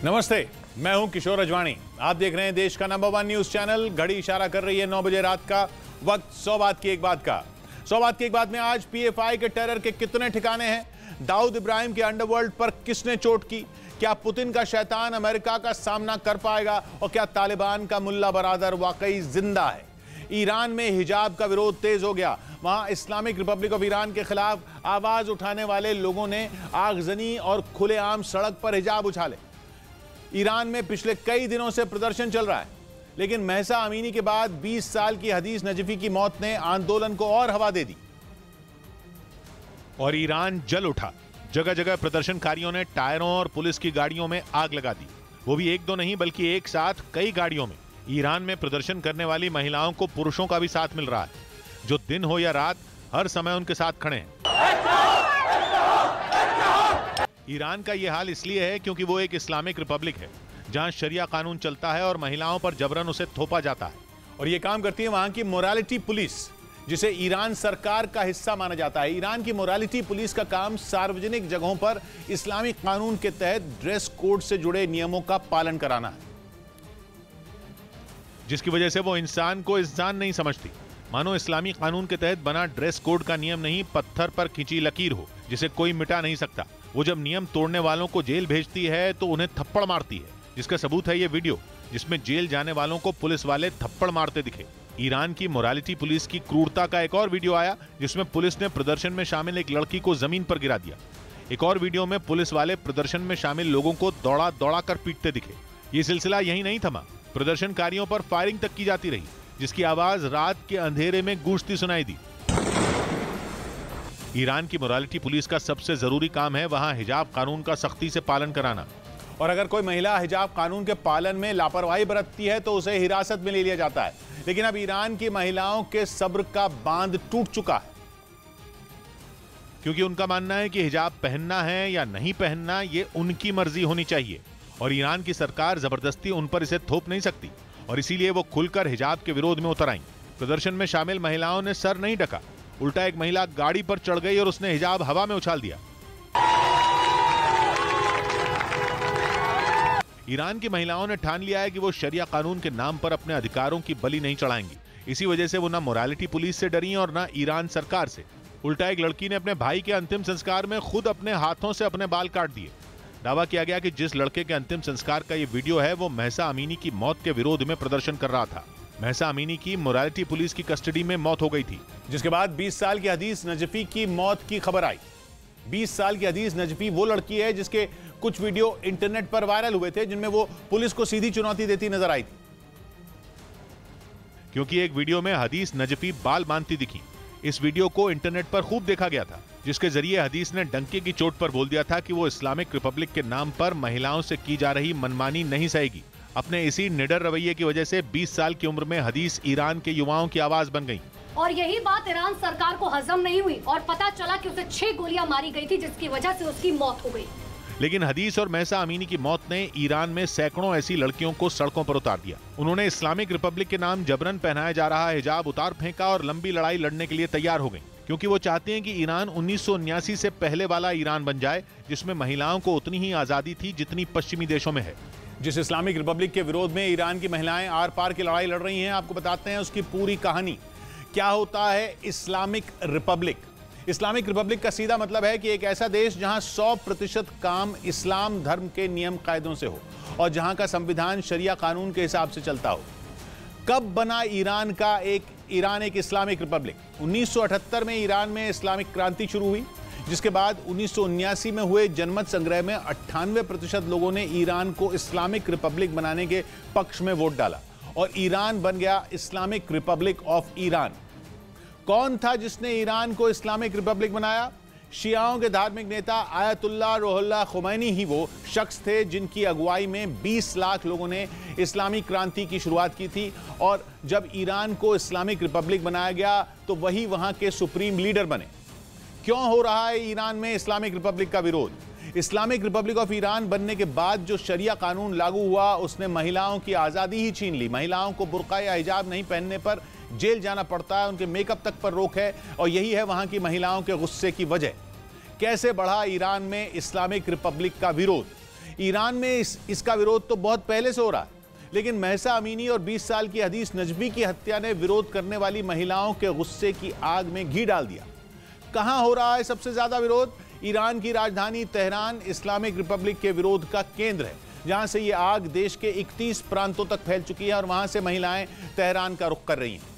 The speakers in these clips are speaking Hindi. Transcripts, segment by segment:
नमस्ते, मैं हूं किशोर अजवाणी। आप देख रहे हैं देश का नंबर 1 न्यूज चैनल। घड़ी इशारा कर रही है 9 बजे रात का। वक्त 100 बात की एक बात का। 100 बात की एक बात में आज पीएफआई के टेरर के कितने ठिकाने हैं, दाऊद इब्राहिम के अंडरवर्ल्ड पर किसने चोट की, क्या पुतिन का शैतान अमेरिका का सामना कर पाएगा और क्या तालिबान का मुल्ला बरादर वाकई जिंदा है। ईरान में हिजाब का विरोध तेज हो गया। वहां इस्लामिक रिपब्लिक ऑफ ईरान के खिलाफ आवाज उठाने वाले लोगों ने आगजनी और खुलेआम सड़क पर हिजाब उछाले। ईरान में पिछले कई दिनों से प्रदर्शन चल रहा है, लेकिन महसा अमीनी के बाद 20 साल की हदीस नजफी की मौत ने आंदोलन को और हवा दे दी और ईरान जल उठा। जगह जगह प्रदर्शनकारियों ने टायरों और पुलिस की गाड़ियों में आग लगा दी। वो भी एक दो नहीं बल्कि एक साथ कई गाड़ियों में। ईरान में प्रदर्शन करने वाली महिलाओं को पुरुषों का भी साथ मिल रहा है, जो दिन हो या रात हर समय उनके साथ खड़े हैं। ईरान का यह हाल इसलिए है क्योंकि वो एक इस्लामिक रिपब्लिक है जहां शरिया कानून चलता है और महिलाओं पर जबरन उसे थोपा जाता है। और ये काम करती है वहां की मोरालिटी पुलिस, जिसे ईरान सरकार का हिस्सा माना जाता है। ईरान की मोरालिटी पुलिस का काम सार्वजनिक जगहों पर इस्लामिक कानून के तहत ड्रेस कोड से जुड़े नियमों का पालन कराना है, जिसकी वजह से वो इंसान को इंसान नहीं समझती। मानो इस्लामी कानून के तहत बना ड्रेस कोड का नियम नहीं, पत्थर पर खींची लकीर हो जिसे कोई मिटा नहीं सकता। वो जब नियम तोड़ने वालों को जेल भेजती है तो उन्हें थप्पड़ मारती है, जिसका सबूत है ये वीडियो जिसमें जेल जाने वालों को पुलिस वाले थप्पड़ मारते दिखे। ईरान की मोरालिटी पुलिस की क्रूरता का एक और वीडियो आया जिसमें पुलिस ने प्रदर्शन में शामिल एक लड़की को जमीन पर गिरा दिया। एक और वीडियो में पुलिस वाले प्रदर्शन में शामिल लोगों को दौड़ा दौड़ा कर पीटते दिखे। ये सिलसिला यही नहीं थमा, प्रदर्शनकारियों पर फायरिंग तक की जाती रही, जिसकी आवाज रात के अंधेरे में गूंजती सुनाई दी। ईरान की मोरालिटी पुलिस का सबसे जरूरी काम है वहां हिजाब कानून का सख्ती से पालन कराना, और अगर कोई महिला हिजाब कानून के पालन में लापरवाही बरतती है तो उसे हिरासत में ले लिया जाता है। लेकिन अब ईरान की महिलाओं के सब्र का बांध टूट चुका है, क्योंकि उनका मानना है कि हिजाब पहनना है या नहीं पहनना ये उनकी मर्जी होनी चाहिए और ईरान की सरकार जबरदस्ती उन पर इसे थोप नहीं सकती। और इसीलिए वो खुलकर हिजाब के विरोध में उतर आईं। प्रदर्शन में शामिल महिलाओं ने सर नहीं ढका, उल्टा एक महिला गाड़ी पर चढ़ गई और उसने हिजाब हवा में उछाल दिया। ईरान की महिलाओं ने ठान लिया है कि वो शरिया कानून के नाम पर अपने अधिकारों की बलि नहीं चढ़ाएंगी। इसी वजह से वो ना मोरालिटी पुलिस से डरी और ना ईरान सरकार से। उल्टा एक लड़की ने अपने भाई के अंतिम संस्कार में खुद अपने हाथों से अपने बाल काट दिए। दावा किया गया कि जिस लड़के के अंतिम संस्कार का ये वीडियो है वो महसा अमीनी की मौत के विरोध में प्रदर्शन कर रहा था। महसा अमीनी की मोरालिटी पुलिस की कस्टडी में मौत हो गई थी, जिसके बाद 20 साल की हदीस नजफी की मौत की खबर आई। 20 साल की हदीस नजफी वो लड़की है जिसके कुछ वीडियो इंटरनेट पर वायरल हुए थे, जिनमें वो पुलिस को सीधी चुनौती देती नजर आई थी, क्योंकि एक वीडियो में हदीस नजफी बाल बांधती दिखी। इस वीडियो को इंटरनेट पर खूब देखा गया था, जिसके जरिए हदीस ने डंके की चोट पर बोल दिया था कि वो इस्लामिक रिपब्लिक के नाम पर महिलाओं से की जा रही मनमानी नहीं सहेगी। अपने इसी निडर रवैये की वजह से 20 साल की उम्र में हदीस ईरान के युवाओं की आवाज बन गई। और यही बात ईरान सरकार को हजम नहीं हुई और पता चला कि उसे 6 गोलियां मारी गई थी, जिसकी वजह से उसकी मौत हो गई। लेकिन हदीस और महसा अमीनी की मौत ने ईरान में सैकड़ों ऐसी लड़कियों को सड़कों पर उतार दिया। उन्होंने इस्लामिक रिपब्लिक के नाम जबरन पहनाया जा रहा हिजाब उतार फेंका और लंबी लड़ाई लड़ने के लिए तैयार हो गई, क्योंकि वो चाहते हैं कि ईरान 1979 से पहले वाला ईरान बन जाए, जिसमें महिलाओं को उतनी ही आजादी थी जितनी पश्चिमी देशों में है। जिस इस्लामिक रिपब्लिक के विरोध में ईरान की महिलाएं आर पार की लड़ाई लड़ रही हैं, आपको बताते हैं उसकी पूरी कहानी। क्या होता है इस्लामिक रिपब्लिक? इस्लामिक रिपब्लिक का सीधा मतलब है कि एक ऐसा देश जहां 100% काम इस्लाम धर्म के नियम कायदों से हो और जहां का संविधान शरिया कानून के हिसाब से चलता हो। कब बना ईरान एक इस्लामिक रिपब्लिक? 1978 में ईरान में इस्लामिक क्रांति शुरू हुई, जिसके बाद 1979 में हुए जनमत संग्रह में 98% लोगों ने ईरान को इस्लामिक रिपब्लिक बनाने के पक्ष में वोट डाला और ईरान बन गया इस्लामिक रिपब्लिक ऑफ ईरान। कौन था जिसने ईरान को इस्लामिक रिपब्लिक बनाया? शियाओं के धार्मिक नेता आयतुल्लाह रूहुल्लाह खुमैनी ही वो शख्स थे जिनकी अगुवाई में 20 लाख लोगों ने इस्लामी क्रांति की शुरुआत की थी। और जब ईरान को इस्लामिक रिपब्लिक बनाया गया तो वही वहां के सुप्रीम लीडर बने। क्यों हो रहा है ईरान में इस्लामिक रिपब्लिक का विरोध? इस्लामिक रिपब्लिक ऑफ ईरान बनने के बाद जो शरिया कानून लागू हुआ उसने महिलाओं की आज़ादी ही छीन ली। महिलाओं को बुर्का या हिजाब नहीं पहनने पर जेल जाना पड़ता है, उनके मेकअप तक पर रोक है और यही है वहां की महिलाओं के गुस्से की वजह। कैसे बढ़ा ईरान में इस्लामिक रिपब्लिक का विरोध? ईरान में इसका विरोध तो बहुत पहले से हो रहा है, लेकिन महसा अमीनी और 20 साल की हदीस नजमी की हत्या ने विरोध करने वाली महिलाओं के गुस्से की आग में घी डाल दिया। कहां हो रहा है सबसे ज्यादा विरोध? ईरान की राजधानी तेहरान इस्लामिक रिपब्लिक के विरोध का केंद्र है, जहां से यह आग देश के 31 प्रांतों तक फैल चुकी है और वहां से महिलाएं तेहरान का रुख कर रही हैं।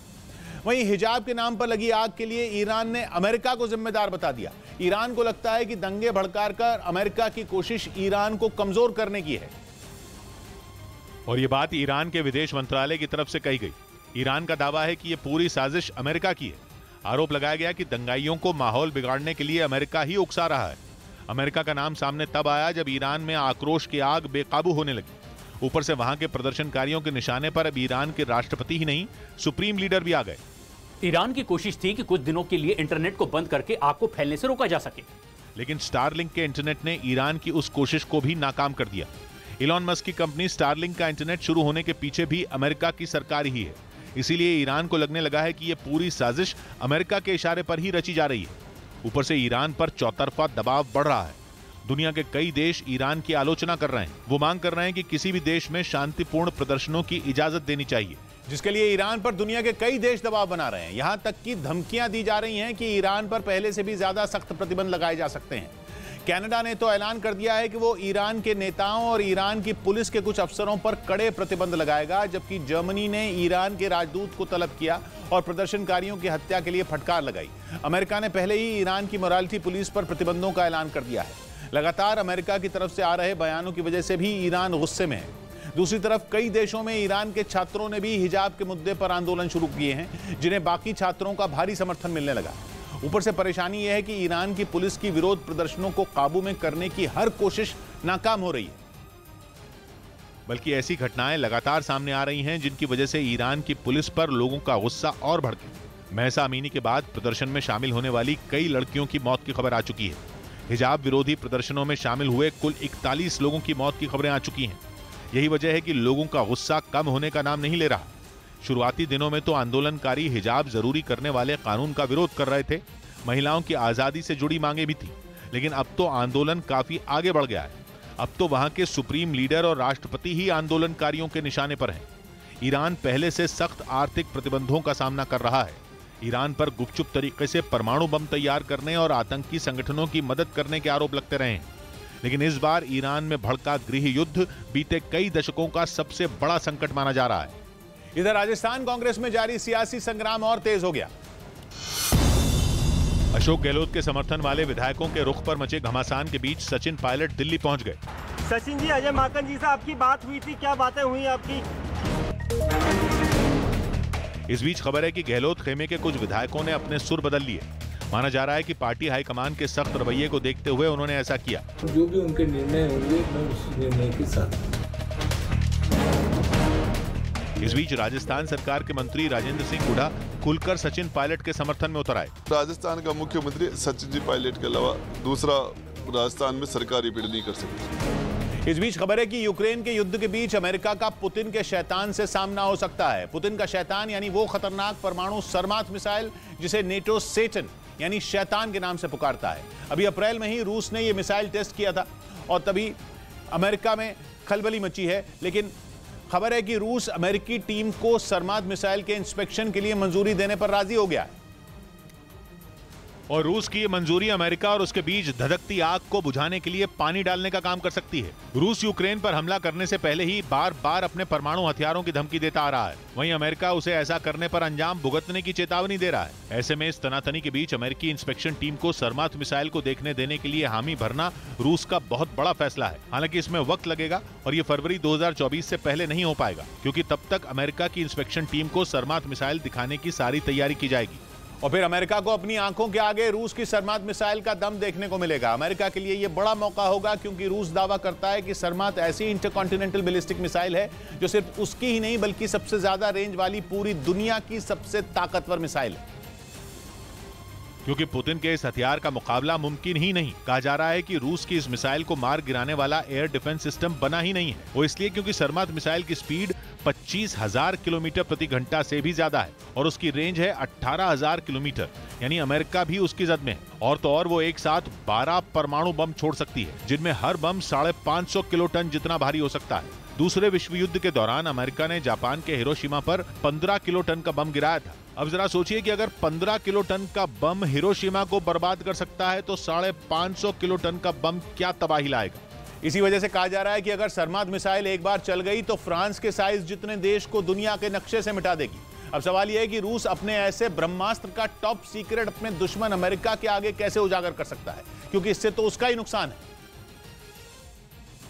वहीं हिजाब के नाम पर लगी आग के लिए ईरान ने अमेरिका को जिम्मेदार बता दिया। ईरान को लगता है कि दंगे भड़काकर अमेरिका की कोशिश ईरान को कमजोर करने की है। और ये बात ईरान के विदेश मंत्रालय की तरफ से कही गई। ईरान का दावा है कि यह पूरी साजिश अमेरिका की है। आरोप लगाया गया कि दंगाइयों को माहौल बिगाड़ने के लिए अमेरिका ही उकसा रहा है। अमेरिका का नाम सामने तब आया जब ईरान में आक्रोश की आग बेकाबू होने लगी। ऊपर से वहां के प्रदर्शनकारियों के निशाने पर अब ईरान के राष्ट्रपति ही नहीं, सुप्रीम लीडर भी आ गए। ईरान की कोशिश थी कि कुछ दिनों के लिए इंटरनेट को बंद करके आग को फैलने से रोका जा सके, लेकिन स्टारलिंक के इंटरनेट ने ईरान की उस कोशिश को भी नाकाम कर दिया। इलॉन मस्क की कंपनी स्टारलिंक का इंटरनेट शुरू होने के पीछे भी अमेरिका की सरकार ही है। इसीलिए ईरान को लगने लगा है कि यह पूरी साजिश अमेरिका के इशारे पर ही रची जा रही है। ऊपर से ईरान पर चौतरफा दबाव बढ़ रहा है। दुनिया के कई देश ईरान की आलोचना कर रहे हैं। वो मांग कर रहे हैं कि किसी भी देश में शांतिपूर्ण प्रदर्शनों की इजाजत देनी चाहिए, जिसके लिए ईरान पर दुनिया के कई देश दबाव बना रहे हैं। यहां तक की धमकियां दी जा रही हैं कि ईरान पर पहले से भी ज्यादा सख्त प्रतिबंध लगाए जा सकते हैं। कनाडा ने तो ऐलान कर दिया है कि वो ईरान के नेताओं और ईरान की पुलिस के कुछ अफसरों पर कड़े प्रतिबंध लगाएगा, जबकि जर्मनी ने ईरान के राजदूत को तलब किया और प्रदर्शनकारियों की हत्या के लिए फटकार लगाई। अमेरिका ने पहले ही ईरान की मोरालिटी पुलिस पर प्रतिबंधों का ऐलान कर दिया है। लगातार अमेरिका की तरफ से आ रहे बयानों की वजह से भी ईरान गुस्से में है। दूसरी तरफ कई देशों में ईरान के छात्रों ने भी हिजाब के मुद्दे पर आंदोलन शुरू किए हैं, जिन्हें बाकी छात्रों का भारी समर्थन मिलने लगा। ऊपर से परेशानी यह है कि ईरान की पुलिस की विरोध प्रदर्शनों को काबू में करने की हर कोशिश नाकाम हो रही है। बल्कि ऐसी घटनाएं लगातार सामने आ रही हैं जिनकी वजह से ईरान की पुलिस पर लोगों का गुस्सा और भड़के। महसा अमीनी के बाद प्रदर्शन में शामिल होने वाली कई लड़कियों की मौत की खबर आ चुकी है। हिजाब विरोधी प्रदर्शनों में शामिल हुए कुल 41 लोगों की मौत की खबरें आ चुकी हैं। यही वजह है कि लोगों का गुस्सा कम होने का नाम नहीं ले रहा। शुरुआती दिनों में तो आंदोलनकारी हिजाब जरूरी करने वाले कानून का विरोध कर रहे थे, महिलाओं की आजादी से जुड़ी मांगे भी थी, लेकिन अब तो आंदोलन काफी आगे बढ़ गया है। अब तो वहां के सुप्रीम लीडर और राष्ट्रपति ही आंदोलनकारियों के निशाने पर हैं। ईरान पहले से सख्त आर्थिक प्रतिबंधों का सामना कर रहा है। ईरान पर गुपचुप तरीके से परमाणु बम तैयार करने और आतंकी संगठनों की मदद करने के आरोप लगते रहे हैं, लेकिन इस बार ईरान में भड़का गृह युद्ध बीते कई दशकों का सबसे बड़ा संकट माना जा रहा है। इधर राजस्थान कांग्रेस में जारी सियासी संग्राम और तेज हो गया। अशोक गहलोत के समर्थन वाले विधायकों के रुख पर मचे घमासान के बीच सचिन पायलट दिल्ली पहुंच गए। सचिन जी, अजय माकन जी से आपकी बात हुई थी, क्या बातें हुई आपकी? इस बीच खबर है कि गहलोत खेमे के कुछ विधायकों ने अपने सुर बदल लिए। माना जा रहा है कि पार्टी हाईकमान के सख्त रवैये को देखते हुए उन्होंने ऐसा किया। जो भी उनके निर्णय होंगे मैं उस निर्णय के साथ। इस बीच राजस्थान सरकार के मंत्री राजेंद्र सिंह हुड्डा खुलकर सचिन पायलट के समर्थन में उतर आए। राजस्थान का मुख्यमंत्री सचिन जी पायलट के अलावा दूसरा राजस्थान में सरकारी पीढ़ नहीं कर सकती। इस बीच खबर है कि यूक्रेन के युद्ध के बीच अमेरिका का पुतिन के शैतान से सामना हो सकता है। पुतिन का शैतान यानी वो खतरनाक परमाणु सर्मात मिसाइल जिसे नेटो सेटन यानी शैतान के नाम से पुकारता है। अभी अप्रैल में ही रूस ने यह मिसाइल टेस्ट किया था और तभी अमेरिका में खलबली मची है, लेकिन खबर है कि रूस अमेरिकी टीम को सर्मात मिसाइल के इंस्पेक्शन के लिए मंजूरी देने पर राजी हो गया है। और रूस की ये मंजूरी अमेरिका और उसके बीच धधकती आग को बुझाने के लिए पानी डालने का काम कर सकती है। रूस यूक्रेन पर हमला करने से पहले ही बार बार अपने परमाणु हथियारों की धमकी देता आ रहा है। वहीं अमेरिका उसे ऐसा करने पर अंजाम भुगतने की चेतावनी दे रहा है। ऐसे में इस तनातनी के बीच अमेरिकी इंस्पेक्शन टीम को सर्मात मिसाइल को देखने देने के लिए हामी भरना रूस का बहुत बड़ा फैसला है। हालांकि इसमें वक्त लगेगा और ये फरवरी 2024 से पहले नहीं हो पाएगा, क्योंकि तब तक अमेरिका की इंस्पेक्शन टीम को सर्मात मिसाइल दिखाने की सारी तैयारी की जाएगी और फिर अमेरिका को अपनी आंखों के आगे रूस की सर्मात मिसाइल का दम देखने को मिलेगा। अमेरिका के लिए यह बड़ा मौका होगा, क्योंकि रूस दावा करता है कि सर्मात ऐसी इंटरकॉन्टिनेंटल बैलिस्टिक मिसाइल है जो सिर्फ उसकी ही नहीं बल्कि सबसे ज्यादा रेंज वाली पूरी दुनिया की सबसे ताकतवर मिसाइल है। क्योंकि पुतिन के इस हथियार का मुकाबला मुमकिन ही नहीं। कहा जा रहा है कि रूस की इस मिसाइल को मार गिराने वाला एयर डिफेंस सिस्टम बना ही नहीं है। वो इसलिए क्योंकि सर्मात मिसाइल की स्पीड 25,000 किलोमीटर प्रति घंटा से भी ज्यादा है और उसकी रेंज है 18,000 किलोमीटर, यानी अमेरिका भी उसकी जद में है। और तो और वो एक साथ 12 परमाणु बम छोड़ सकती है, जिनमें हर बम 550 किलोटन जितना भारी हो सकता है। दूसरे विश्व युद्ध के दौरान अमेरिका ने जापान के हिरोशिमा पर 15 किलोटन का बम गिराया था। अब जरा सोचिए कि अगर 15 किलोटन का बम हिरोशिमा को बर्बाद कर सकता है तो 550 किलोटन का बम क्या तबाही लाएगा। इसी वजह से कहा जा रहा है कि अगर सरमाद मिसाइल एक बार चल गई तो फ्रांस के साइज जितने देश को दुनिया के नक्शे से मिटा देगी। अब सवाल यह है कि रूस अपने ऐसे ब्रह्मास्त्र का टॉप सीक्रेट अपने दुश्मन अमेरिका के आगे कैसे उजागर कर सकता है, क्योंकि इससे तो उसका ही नुकसान है।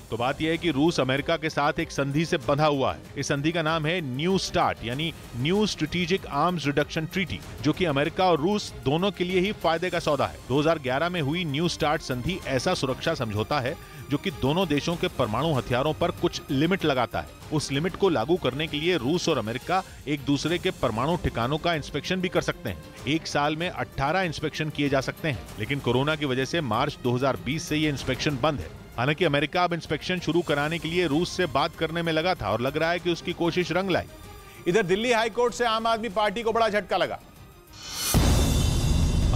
तो बात यह है कि रूस अमेरिका के साथ एक संधि से बंधा हुआ है। इस संधि का नाम है न्यू स्टार्ट, यानी new strategic arms reduction treaty, जो कि अमेरिका और रूस दोनों के लिए ही फायदे का सौदा है। 2011 में हुई न्यू स्टार्ट संधि ऐसा सुरक्षा समझौता है जो कि दोनों देशों के परमाणु हथियारों पर कुछ लिमिट लगाता है। उस लिमिट को लागू करने के लिए रूस और अमेरिका एक दूसरे के परमाणु ठिकानों का इंस्पेक्शन भी कर सकते हैं। एक साल में 18 इंस्पेक्शन किए जा सकते हैं, लेकिन कोरोना की वजह से मार्च 2020 से ये इंस्पेक्शन बंद है। हालांकि अमेरिका अब इंस्पेक्शन शुरू कराने के लिए रूस से बात करने में लगा था और लग रहा है कि उसकी कोशिश रंग लाई। इधर दिल्ली हाई कोर्ट से आम आदमी पार्टी को बड़ा झटका लगा।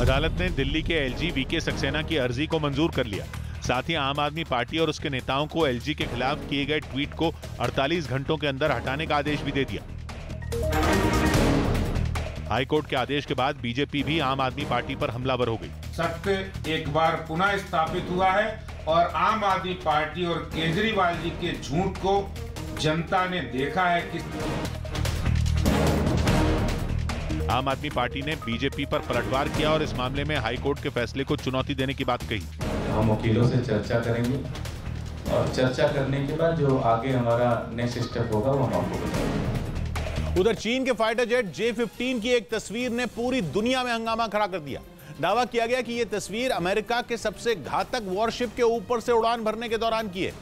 अदालत ने दिल्ली के एलजी वीके सक्सेना की अर्जी को मंजूर कर लिया। साथ ही आम आदमी पार्टी और उसके नेताओं को एलजी के खिलाफ किए गए ट्वीट को 48 घंटों के अंदर हटाने का आदेश भी दे दिया। हाईकोर्ट के आदेश के बाद बीजेपी भी आम आदमी पार्टी पर हमलावर हो गई। सत्य एक बार पुनः स्थापित हुआ है और आम आदमी पार्टी और केजरीवाल जी के झूठ को जनता ने देखा है कि आम आदमी पार्टी ने बीजेपी पर पलटवार किया और इस मामले में हाईकोर्ट के फैसले को चुनौती देने की बात कही। हम वकीलों से चर्चा करेंगे और चर्चा करने के बाद जो आगे हमारा नेक्स्ट स्टेप होगा वो हम आपको बताएंगे। उधर चीन के फाइटर जेट J-15 की एक तस्वीर ने पूरी दुनिया में हंगामा खड़ा कर दिया। दावा किया गया कि यह तस्वीर अमेरिका के सबसे घातक वॉरशिप के ऊपर से उड़ान भरने के दौरान की है।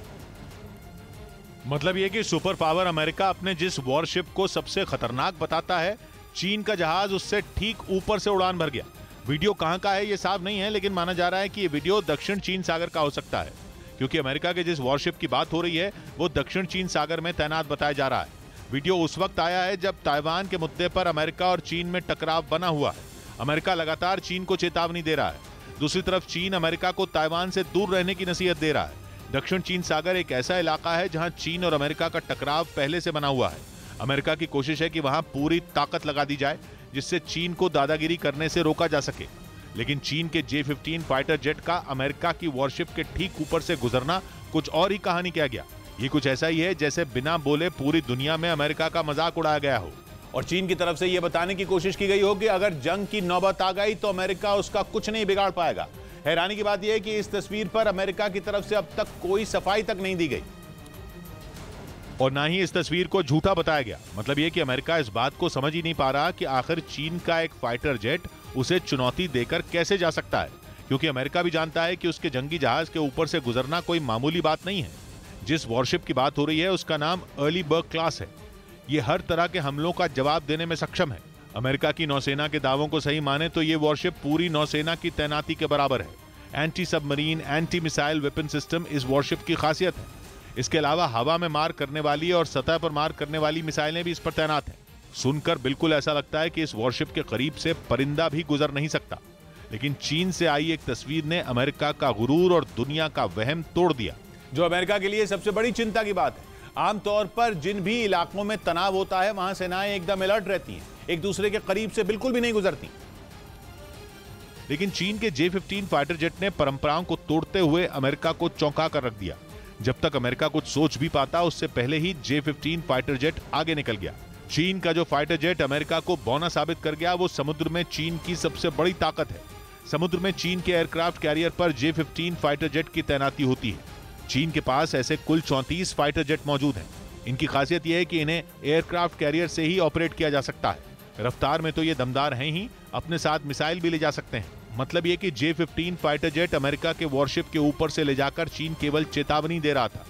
मतलब यह कि सुपर पावर अमेरिका अपने जिस वॉरशिप को सबसे खतरनाक बताता है, चीन का जहाज उससे ठीक ऊपर से उड़ान भर गया। वीडियो कहां का है यह साफ नहीं है, लेकिन माना जा रहा है कि यह वीडियो दक्षिण चीन सागर का हो सकता है, क्योंकि अमेरिका के जिस वॉरशिप की बात हो रही है वो दक्षिण चीन सागर में तैनात बताया जा रहा है। वीडियो उस वक्त आया है जब ताइवान के मुद्दे पर अमेरिका और चीन में टकराव बना हुआ है। अमेरिका लगातार चीन को चेतावनी दे रहा है। दूसरी तरफ चीन अमेरिका को ताइवान से दूर रहने की नसीहत दे रहा है। दक्षिण चीन सागर एक ऐसा इलाका है जहां चीन और अमेरिका का टकराव पहले से बना हुआ है। अमेरिका की कोशिश है कि वहां पूरी ताकत लगा दी जाए जिससे चीन को दादागिरी करने से रोका जा सके। लेकिन चीन के J-15 फाइटर जेट का अमेरिका की वॉरशिप के ठीक ऊपर से गुजरना कुछ और ही कहानी कह गया। ये कुछ ऐसा ही है जैसे बिना बोले पूरी दुनिया में अमेरिका का मजाक उड़ाया गया हो। और चीन की तरफ से यह बताने की कोशिश की गई हो कि अगर जंग की नौबत आ गई तो अमेरिका उसका कुछ नहीं बिगाड़ पाएगा। हैरानी की बात यह है कि इस तस्वीर पर अमेरिका की तरफ से अब तक कोई सफाई तक नहीं दी गई और ना ही इस तस्वीर को झूठा बताया गया। मतलब यह कि अमेरिका इस बात को समझ ही नहीं पा रहा कि आखिर चीन का एक फाइटर जेट उसे चुनौती देकर कैसे जा सकता है, क्योंकि अमेरिका भी जानता है कि उसके जंगी जहाज के ऊपर से गुजरना कोई मामूली बात नहीं है। जिस वॉरशिप की बात हो रही है उसका नाम अर्ली बर्ग क्लास है। ये हर तरह के हमलों का जवाब देने में सक्षम है। अमेरिका की नौसेना के दावों को सही माने तो ये वॉरशिप पूरी नौसेना की तैनाती के बराबर है। Anti submarine, anti missile weapon system इस वॉरशिप की खासियत है। इसके अलावा हवा में मार करने वाली और सतह पर मार करने वाली मिसाइलें भी इस पर तैनात हैं। सुनकर बिल्कुल ऐसा लगता है कि इस वॉरशिप के करीब से परिंदा भी गुजर नहीं सकता, लेकिन चीन से आई एक तस्वीर ने अमेरिका का गुरूर और दुनिया का वहम तोड़ दिया, जो अमेरिका के लिए सबसे बड़ी चिंता की बात है। आमतौर पर जिन भी इलाकों में तनाव होता है वहां सेनाएं एकदम अलर्ट रहती हैं, एक दूसरे के करीब से बिल्कुल भी नहीं गुजरती। लेकिन चीन के J-15 फाइटर जेट ने परंपराओं को तोड़ते हुए अमेरिका को चौंका कर रख दिया। जब तक अमेरिका कुछ सोच भी पाता उससे पहले ही J-15 फाइटर जेट आगे निकल गया। चीन का जो फाइटर जेट अमेरिका को बौना साबित कर गया वो समुद्र में चीन की सबसे बड़ी ताकत है। समुद्र में चीन के एयरक्राफ्ट कैरियर पर J-15 फाइटर जेट की तैनाती होती है। चीन के पास ऐसे कुल 34 फाइटर जेट मौजूद हैं। इनकी खासियत यह है कि इन्हें एयरक्राफ्ट कैरियर से ही ऑपरेट किया जा सकता है। रफ्तार में तो ये दमदार हैं ही, अपने साथ मिसाइल भी ले जा सकते हैं। मतलब ये कि J-15 फाइटर जेट अमेरिका के वॉरशिप के ऊपर से ले जाकर चीन केवल चेतावनी दे रहा था।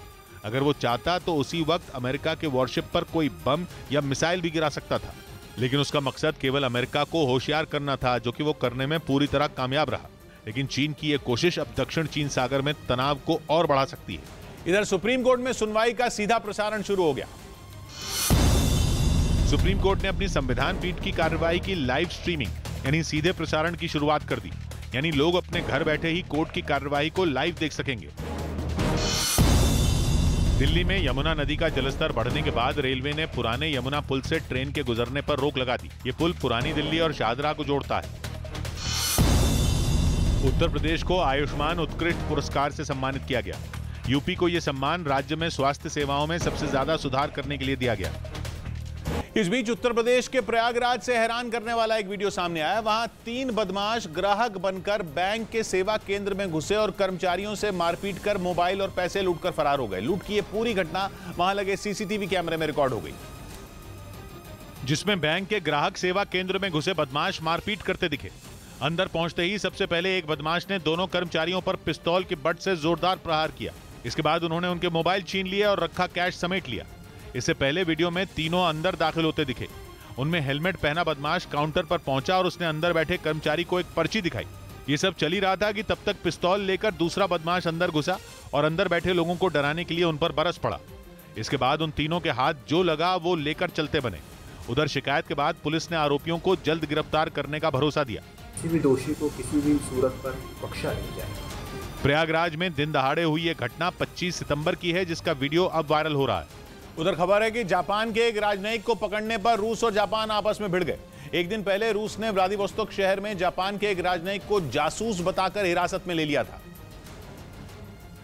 अगर वो चाहता तो उसी वक्त अमेरिका के वॉरशिप पर कोई बम या मिसाइल भी गिरा सकता था, लेकिन उसका मकसद केवल अमेरिका को होशियार करना था, जो कि वो करने में पूरी तरह कामयाब रहा। लेकिन चीन की ये कोशिश अब दक्षिण चीन सागर में तनाव को और बढ़ा सकती है। इधर सुप्रीम कोर्ट में सुनवाई का सीधा प्रसारण शुरू हो गया। सुप्रीम कोर्ट ने अपनी संविधान पीठ की कार्रवाई की लाइव स्ट्रीमिंग यानी सीधे प्रसारण की शुरुआत कर दी। यानी लोग अपने घर बैठे ही कोर्ट की कार्रवाई को लाइव देख सकेंगे। दिल्ली में यमुना नदी का जलस्तर बढ़ने के बाद रेलवे ने पुराने यमुना पुल से ट्रेन के गुजरने पर रोक लगा दी। ये पुल पुरानी दिल्ली और शाहदरा को जोड़ता है। उत्तर प्रदेश को आयुष्मान उत्कृष्ट पुरस्कार से सम्मानित किया गया। यूपी को यह सम्मान राज्य में स्वास्थ्य सेवाओं में सबसे ज्यादा सुधार करने के लिए दिया गया। इस बीच उत्तर प्रदेश के प्रयागराज से हैरान करने वाला एक वीडियो सामने आया। वहां 3 बदमाश ग्राहक बनकर बैंक के सेवा केंद्र में घुसे और कर्मचारियों से मारपीट कर मोबाइल और पैसे लूटकर फरार हो गए। लूट की यह पूरी घटना वहां लगे सीसीटीवी कैमरे में रिकॉर्ड हो गई, जिसमें बैंक के ग्राहक सेवा केंद्र में घुसे बदमाश मारपीट करते दिखे। अंदर पहुंचते ही सबसे पहले एक बदमाश ने दोनों कर्मचारियों पर पिस्तौल के बट से जोरदार प्रहार किया। इसके बाद उन्होंने उनके मोबाइल छीन लिए और रखा कैश समेट लिया। इससे पहले वीडियो में तीनों अंदर दाखिल होते दिखे। उनमें हेलमेट पहना बदमाश काउंटर पर पहुंचा और उसने अंदर बैठे कर्मचारी को एक पर्ची दिखाई। ये सब चल ही रहा था कि तब तक पिस्तौल लेकर दूसरा बदमाश अंदर घुसा और अंदर बैठे लोगों को डराने के लिए उन पर बरस पड़ा। इसके बाद उन तीनों के हाथ जो लगा वो लेकर चलते बने। उधर शिकायत के बाद पुलिस ने आरोपियों को जल्द गिरफ्तार करने का भरोसा दिया। किसी भी दोषी को किसी भी सूरत पर बख्शा नहीं जाएगा। प्रयागराज में दिन दहाड़े हुई ये घटना 25 सितंबर की है, जिसका वीडियो अब वायरल हो रहा है। उधर खबर है कि जापान के एक राजनयिक को पकड़ने पर रूस और जापान आपस में भिड़ गए। एक दिन पहले रूस ने व्लादिवोस्तोक शहर में जापान के एक राजनयिक को जासूस बताकर हिरासत में ले लिया था,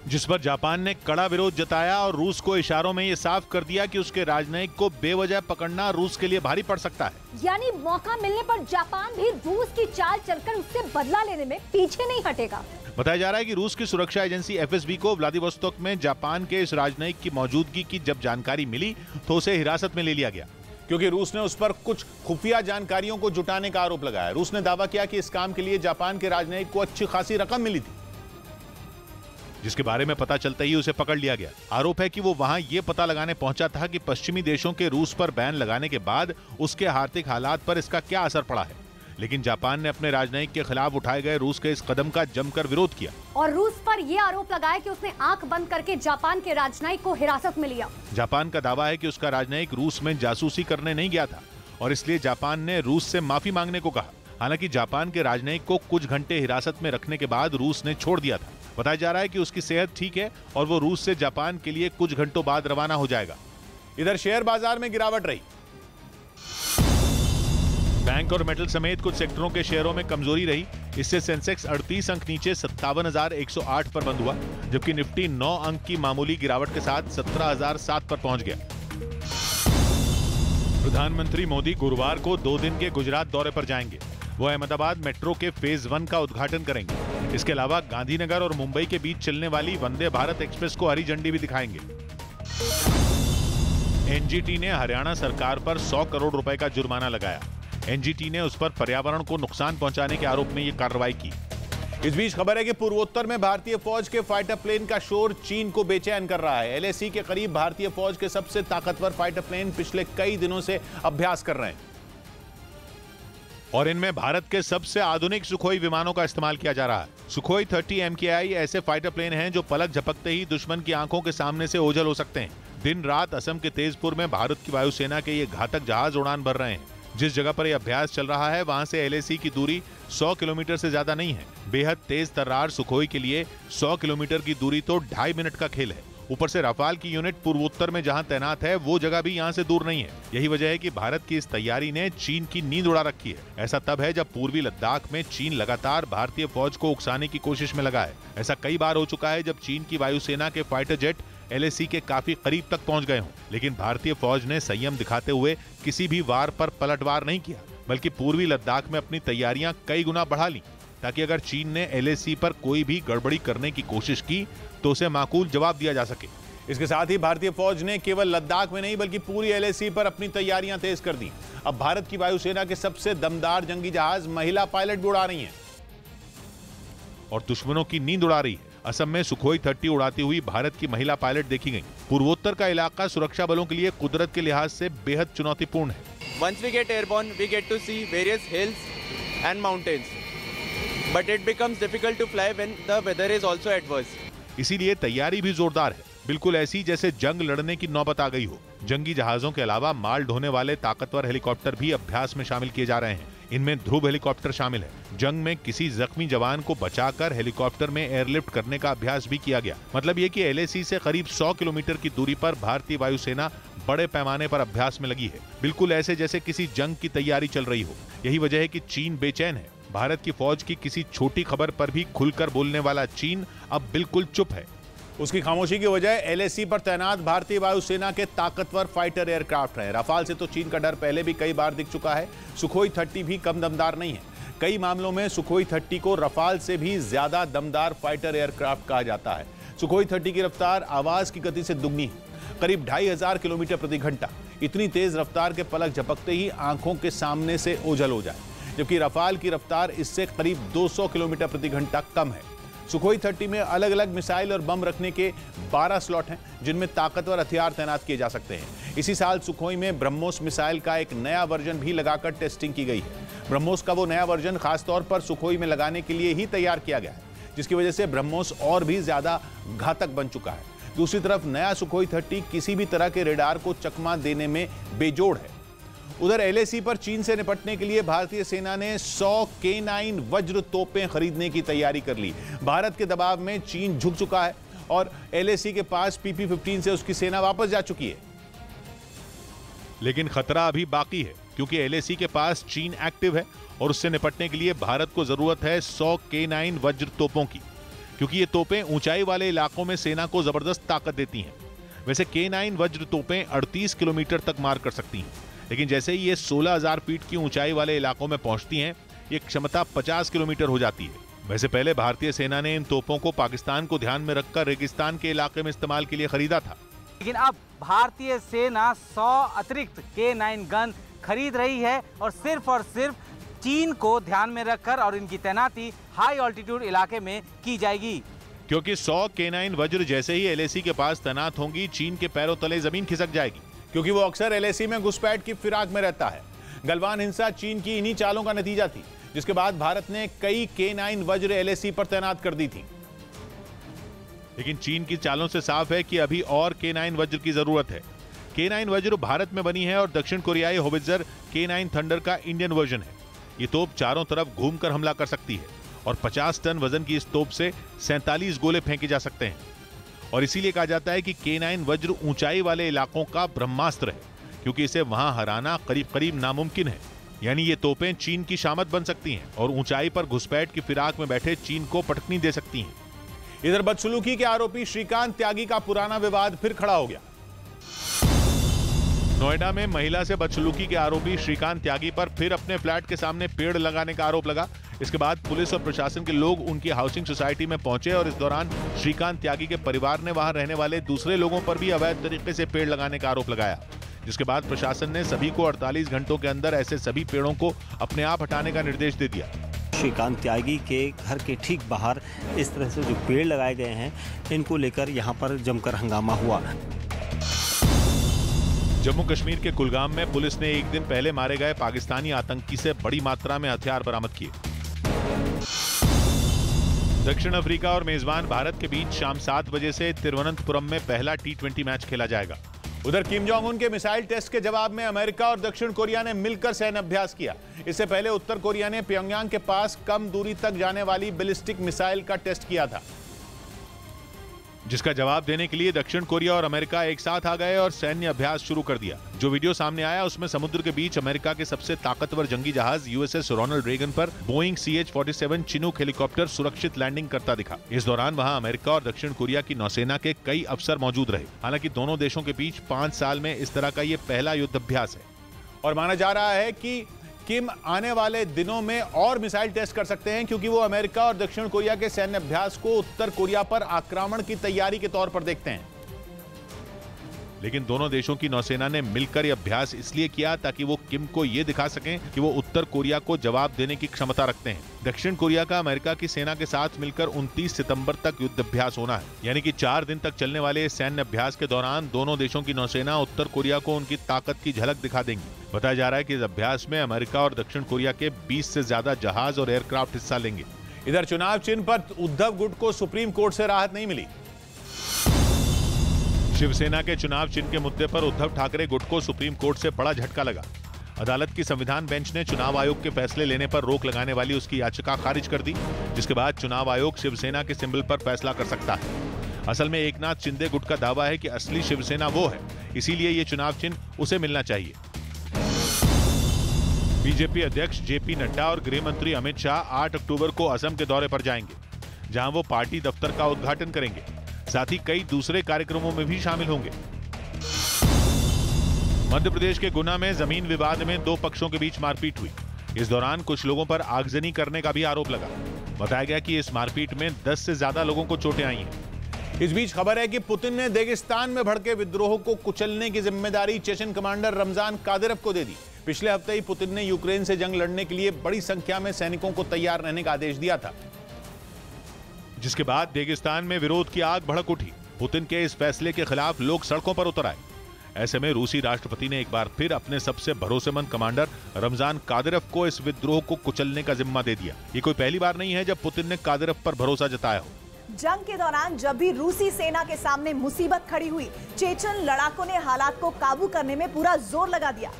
जिस पर जापान ने कड़ा विरोध जताया और रूस को इशारों में यह साफ कर दिया कि उसके राजनयिक को बेवजह पकड़ना रूस के लिए भारी पड़ सकता है। यानी मौका मिलने पर जापान भी रूस की चाल चलकर उससे बदला लेने में पीछे नहीं हटेगा। बताया जा रहा है कि रूस की सुरक्षा एजेंसी एफएसबी को व्लादिवोस्तोक में जापान के इस राजनयिक की मौजूदगी की जब जानकारी मिली तो उसे हिरासत में ले लिया गया, क्योंकि रूस ने उस पर कुछ खुफिया जानकारियों को जुटाने का आरोप लगाया। रूस ने दावा किया कि इस काम के लिए जापान के राजनयिक को अच्छी खासी रकम मिली थी, जिसके बारे में पता चलते ही उसे पकड़ लिया गया। आरोप है कि वो वहां ये पता लगाने पहुंचा था कि पश्चिमी देशों के रूस पर बैन लगाने के बाद उसके आर्थिक हालात पर इसका क्या असर पड़ा है। लेकिन जापान ने अपने राजनयिक के खिलाफ उठाए गए रूस के इस कदम का जमकर विरोध किया और रूस पर यह आरोप लगाया कि उसने आंख बंद करके जापान के राजनयिक को हिरासत में लिया। जापान का दावा है कि उसका राजनयिक रूस में जासूसी करने नहीं गया था और इसलिए जापान ने रूस से माफी मांगने को कहा। हालांकि जापान के राजनयिक को कुछ घंटे हिरासत में रखने के बाद रूस ने छोड़ दिया था। बताया जा रहा है कि उसकी सेहत ठीक है और वो रूस से जापान के लिए कुछ घंटों बाद रवाना हो जाएगा। इधर शेयर बाजार में गिरावट रही। बैंक और मेटल समेत कुछ सेक्टरों के शेयरों में कमजोरी रही। इससे सेंसेक्स 38 अंक नीचे 57,108 पर बंद हुआ, जबकि निफ्टी 9 अंक की मामूली गिरावट के साथ 17,007 पर पहुंच गया। प्रधानमंत्री मोदी गुरुवार को 2 दिन के गुजरात दौरे पर जाएंगे। वो अहमदाबाद मेट्रो के फेज 1 का उद्घाटन करेंगे। इसके अलावा गांधीनगर और मुंबई के बीच चलने वाली वंदे भारत एक्सप्रेस को हरी झंडी भी दिखाएंगे। एनजीटी ने हरियाणा सरकार पर 100 करोड़ रुपए का जुर्माना लगाया। एनजीटी ने उस पर पर्यावरण को नुकसान पहुंचाने के आरोप में यह कार्रवाई की। इस बीच खबर है कि पूर्वोत्तर में भारतीय फौज के फाइटर प्लेन का शोर चीन को बेचैन कर रहा है। एलएसी के करीब भारतीय फौज के सबसे ताकतवर फाइटर प्लेन पिछले कई दिनों से अभ्यास कर रहे हैं और इनमें भारत के सबसे आधुनिक सुखोई विमानों का इस्तेमाल किया जा रहा है। सुखोई 30 MKI ऐसे फाइटर प्लेन हैं जो पलक झपकते ही दुश्मन की आंखों के सामने से ओझल हो सकते हैं। दिन रात असम के तेजपुर में भारत की वायुसेना के ये घातक जहाज उड़ान भर रहे हैं। जिस जगह पर यह अभ्यास चल रहा है वहां से एलएसी की दूरी 100 किलोमीटर से ज्यादा नहीं है। बेहद तेज तर्रार सुखोई के लिए 100 किलोमीटर की दूरी तो 2.5 मिनट का खेल है। ऊपर से राफाल की यूनिट पूर्वोत्तर में जहां तैनात है वो जगह भी यहां से दूर नहीं है। यही वजह है कि भारत की इस तैयारी ने चीन की नींद उड़ा रखी है। ऐसा तब है जब पूर्वी लद्दाख में चीन लगातार भारतीय फौज को उकसाने की कोशिश में लगा है। ऐसा कई बार हो चुका है जब चीन की वायुसेना के फाइटर जेट एलएसी के काफी करीब तक पहुंच गए हों, लेकिन भारतीय फौज ने संयम दिखाते हुए किसी भी वार पर पलटवार नहीं किया, बल्कि पूर्वी लद्दाख में अपनी तैयारियां कई गुना बढ़ा ली, ताकि अगर चीन ने एलएसी पर कोई भी गड़बड़ी करने की कोशिश की तो उसे माकूल जवाब दिया जा सके। इसके साथ ही भारतीय फौज ने केवल लद्दाख में नहीं बल्कि पूरी एलएसी पर अपनी तैयारियां तेज कर दी। अब भारत की वायुसेना के सबसे दमदार जंगी जहाज महिला पायलट भी उड़ा रही हैं और दुश्मनों की नींद उड़ा रही है। असम में सुखोई 30 उड़ाती हुई भारत की महिला पायलट देखी गई। पूर्वोत्तर का इलाका सुरक्षा बलों के लिए कुदरत के लिहाज से बेहद चुनौतीपूर्ण है। Once we get airborne, we get to see various hills and mountains, but it becomes difficult to fly when the weather is also adverse. इसीलिए तैयारी भी जोरदार है, बिल्कुल ऐसी जैसे जंग लड़ने की नौबत आ गई हो। जंगी जहाजों के अलावा माल ढोने वाले ताकतवर हेलीकॉप्टर भी अभ्यास में शामिल किए जा रहे हैं। इनमें ध्रुव हेलीकॉप्टर शामिल है। जंग में किसी जख्मी जवान को बचाकर हेलीकॉप्टर में एयरलिफ्ट करने का अभ्यास भी किया गया। मतलब ये कि LAC से करीब 100 किलोमीटर की दूरी पर भारतीय वायुसेना बड़े पैमाने पर अभ्यास में लगी है, बिल्कुल ऐसे जैसे किसी जंग की तैयारी चल रही हो। यही वजह है कि चीन बेचैन है। भारत की फौज की किसी छोटी खबर पर भी खुलकर बोलने वाला चीन अब बिल्कुल चुप है। उसकी खामोशी की वजह LAC पर तैनात भारतीय वायुसेना के ताकतवर फाइटर एयरक्राफ्ट हैं। राफाल से तो चीन का डर पहले भी कई बार दिख चुका है। सुखोई 30 भी कम दमदार नहीं है। कई मामलों में सुखोई 30 को रफाल से भी ज्यादा दमदार फाइटर एयरक्राफ्ट कहा जाता है। सुखोई 30 की रफ्तार आवाज की गति से दुगनी है, करीब 2500 किलोमीटर प्रति घंटा। इतनी तेज रफ्तार के पलक झपकते ही आंखों के सामने से ओझल हो जाए, जबकि रफाल की रफ्तार इससे करीब 200 किलोमीटर प्रति घंटा कम है। सुखोई 30 में अलग अलग मिसाइल और बम रखने के 12 स्लॉट हैं, जिनमें ताकतवर हथियार तैनात किए जा सकते हैं। इसी साल सुखोई में ब्रह्मोस मिसाइल का एक नया वर्जन भी लगाकर टेस्टिंग की गई है। ब्रह्मोस का वो नया वर्जन खासतौर पर सुखोई में लगाने के लिए ही तैयार किया गया है, जिसकी वजह से ब्रह्मोस और भी ज्यादा घातक बन चुका है। दूसरी तरफ नया सुखोई 30 किसी भी तरह के रेडार को चकमा देने में बेजोड़ है। उधर LAC पर चीन से निपटने के लिए भारतीय सेना ने 100 K9 वज्र तोपें खरीदने की तैयारी कर ली। भारत के दबाव में चीन झुक चुका है और LAC के पास PP-15 से उसकी सेना वापस जा चुकी है। लेकिन खतरा अभी बाकी है, क्योंकि LAC के पास चीन एक्टिव है और उससे निपटने के लिए भारत को जरूरत है 100 K9 वज्र तोपों की, क्योंकि ये तोपें ऊंचाई वाले इलाकों में सेना को जबरदस्त ताकत देती हैं। वैसे K9 वज्र तोपें 38 किलोमीटर तक मार कर सकती हैं, लेकिन जैसे ही ये 16,000 फीट की ऊंचाई वाले इलाकों में पहुंचती हैं, ये क्षमता 50 किलोमीटर हो जाती है। वैसे पहले भारतीय सेना ने इन तोपों को पाकिस्तान को ध्यान में रखकर रेगिस्तान के इलाके में इस्तेमाल के लिए खरीदा था, लेकिन अब भारतीय सेना 100 अतिरिक्त K9 गन खरीद रही है और सिर्फ चीन को ध्यान में रखकर, और इनकी तैनाती हाई ऑल्टीट्यूड इलाके में की जाएगी। क्योंकि 100 K9 वज्र जैसे ही LAC के पास तैनात होंगी, चीन के पैरों तले जमीन खिसक जाएगी, क्योंकि वो अक्सर LAC में घुसपैठ की फिराक में रहता है। गलवान हिंसा चीन की इन्हीं चालों का नतीजा थी, जिसके बाद भारत ने कई K9 वज्र LAC पर तैनात कर दी थी। लेकिन चीन की चालों से साफ है कि अभी और K9 वज्र की जरूरत है। K9 वज्र भारत में बनी है और दक्षिण कोरियाई होवित्जर K9 थंडर का इंडियन वर्जन है। ये तोप चारों तरफ घूमकर हमला कर सकती है और 50 टन वजन की इस तोप से 47 गोले फेंके जा सकते हैं। और इसीलिए कहा जाता है कि K9 वज्र ऊंचाई वाले इलाकों का ब्रह्मास्त्र है, क्योंकि इसे वहां हराना करीब करीब नामुमकिन है। यानी ये तोपें चीन की शामत बन सकती हैं और ऊंचाई पर घुसपैठ की फिराक में बैठे चीन को पटकनी दे सकती हैं। इधर बदसलूकी के आरोपी श्रीकांत त्यागी का पुराना विवाद फिर खड़ा हो गया। नोएडा में महिला से बदसलूकी के आरोपी श्रीकांत त्यागी पर फिर अपने फ्लैट के सामने पेड़ लगाने का आरोप लगा। इसके बाद पुलिस और प्रशासन के लोग उनकी हाउसिंग सोसाइटी में पहुंचे और इस दौरान श्रीकांत त्यागी के परिवार ने वहां रहने वाले दूसरे लोगों पर भी अवैध तरीके से पेड़ लगाने का आरोप लगाया, जिसके बाद प्रशासन ने सभी को 48 घंटों के अंदर ऐसे सभी पेड़ों को अपने आप हटाने का निर्देश दे दिया। श्रीकांत त्यागी के घर के ठीक बाहर इस तरह से जो पेड़ लगाए गए हैं, इनको लेकर यहाँ पर जमकर हंगामा हुआ। जम्मू कश्मीर के कुलगाम में पुलिस ने एक दिन पहले मारे गए पाकिस्तानी आतंकी से बड़ी मात्रा में हथियार बरामद किए। दक्षिण अफ्रीका और मेजबान भारत के बीच शाम 7 बजे से तिरुवनंतपुरम में पहला T20 मैच खेला जाएगा। उधर किम जोंग उन के मिसाइल टेस्ट के जवाब में अमेरिका और दक्षिण कोरिया ने मिलकर सैन्य अभ्यास किया। इससे पहले उत्तर कोरिया ने प्योंगयांग के पास कम दूरी तक जाने वाली बैलिस्टिक मिसाइल का टेस्ट किया था, जिसका जवाब देने के लिए दक्षिण कोरिया और अमेरिका एक साथ आ गए और सैन्य अभ्यास शुरू कर दिया। जो वीडियो सामने आया उसमें समुद्र के बीच अमेरिका के सबसे ताकतवर जंगी जहाज USS रोनाल्ड रेगन पर बोइंग CH-47 चिनूक हेलीकॉप्टर सुरक्षित लैंडिंग करता दिखा। इस दौरान वहां अमेरिका और दक्षिण कोरिया की नौसेना के कई अफसर मौजूद रहे। हालांकि दोनों देशों के बीच 5 साल में इस तरह का ये पहला युद्ध अभ्यास है और माना जा रहा है कि किम आने वाले दिनों में और मिसाइल टेस्ट कर सकते हैं, क्योंकि वो अमेरिका और दक्षिण कोरिया के सैन्य अभ्यास को उत्तर कोरिया पर आक्रमण की तैयारी के तौर पर देखते हैं। लेकिन दोनों देशों की नौसेना ने मिलकर यह अभ्यास इसलिए किया ताकि वो किम को यह दिखा सकें कि वो उत्तर कोरिया को जवाब देने की क्षमता रखते हैं। दक्षिण कोरिया का अमेरिका की सेना के साथ मिलकर 29 सितंबर तक युद्ध अभ्यास होना है, यानी कि 4 दिन तक चलने वाले सैन्य अभ्यास के दौरान दोनों देशों की नौसेना उत्तर कोरिया को उनकी ताकत की झलक दिखा देंगी। बताया जा रहा है कि इस अभ्यास में अमेरिका और दक्षिण कोरिया के 20 से ज्यादा जहाज और एयरक्राफ्ट हिस्सा लेंगे। इधर चुनाव चिन्ह पर उद्धव गुट को सुप्रीम कोर्ट से राहत नहीं मिली। शिवसेना के चुनाव चिन्ह के मुद्दे पर उद्धव ठाकरे गुट को सुप्रीम कोर्ट से बड़ा झटका लगा। अदालत की संविधान बेंच ने चुनाव आयोग के फैसले लेने पर रोक लगाने वाली उसकी याचिका खारिज कर दी, जिसके बाद चुनाव आयोग शिवसेना के सिंबल पर फैसला कर सकता है। असल में एकनाथ शिंदे गुट का दावा है कि असली शिवसेना वो है, इसीलिए ये चुनाव चिन्ह उसे मिलना चाहिए। बीजेपी अध्यक्ष जेपी नड्डा और गृह मंत्री अमित शाह 8 अक्टूबर को असम के दौरे पर जाएंगे, जहां वो पार्टी दफ्तर का उद्घाटन करेंगे। साथ ही कई दूसरे कार्यक्रमों में भी शामिल होंगे। मध्य प्रदेश के गुना में जमीन विवाद में 2 पक्षों के बीच मारपीट हुई। इस दौरान कुछ लोगों पर आगजनी करने का भी आरोप लगा। बताया गया कि इस मारपीट में 10 से ज्यादा लोगों को चोटें आई हैं। इस बीच खबर है कि पुतिन ने दागिस्तान में भड़के विद्रोह को कुचलने की जिम्मेदारी चेचन कमांडर रमजान कादिरोव को दे दी। पिछले हफ्ते ही पुतिन ने यूक्रेन से जंग लड़ने के लिए बड़ी संख्या में सैनिकों को तैयार रहने का आदेश दिया था, जिसके बाद दागिस्तान में विरोध की आग भड़क उठी। पुतिन के इस फैसले के खिलाफ लोग सड़कों पर उतर आए। ऐसे में रूसी राष्ट्रपति ने एक बार फिर अपने सबसे भरोसेमंद कमांडर रमजान कादिरोव को इस विद्रोह को कुचलने का जिम्मा दे दिया। ये कोई पहली बार नहीं है जब पुतिन ने कादिरोव पर भरोसा जताया हो। जंग के दौरान जब भी रूसी सेना के सामने मुसीबत खड़ी हुई, चेचन लड़ाकों ने हालात को काबू करने में पूरा जोर लगा दिया।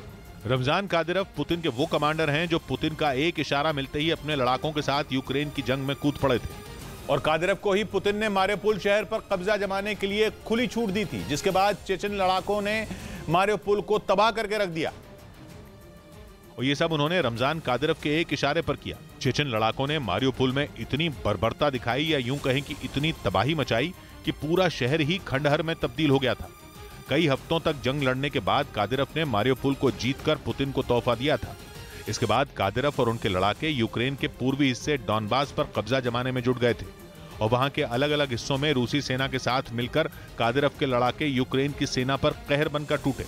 रमजान कादिरोव पुतिन के वो कमांडर हैं जो पुतिन का एक इशारा मिलते ही अपने लड़ाकों के साथ यूक्रेन की जंग में कूद पड़े थे। और कादिरोव को ही पुतिन ने मारियोपोल शहर पर कब्जा जमाने के लिए खुली छूट दी थी, जिसके बाद चेचन लड़ाकों ने मारियोपोल को तबाह करके रख दिया। और ये सब उन्होंने रमजान कादिरोव के एक इशारे पर किया। चेचन लड़ाकों ने मारियोपोल में इतनी बर्बरता दिखाई, या यूं कहें कि इतनी तबाही मचाई कि पूरा शहर ही खंडहर में तब्दील हो गया था। कई हफ्तों तक जंग लड़ने के बाद कादिरोव ने मारियोपोल को जीतकर पुतिन को तोहफा दिया था। इसके बाद कादिरोव और उनके लड़ाके यूक्रेन के पूर्वी हिस्से डॉनबास पर कब्जा जमाने में जुट गए थे और वहां के अलग अलग हिस्सों में रूसी सेना के साथ मिलकर कादिरोव के लड़ाके यूक्रेन की सेना पर कहर बनकर टूटे।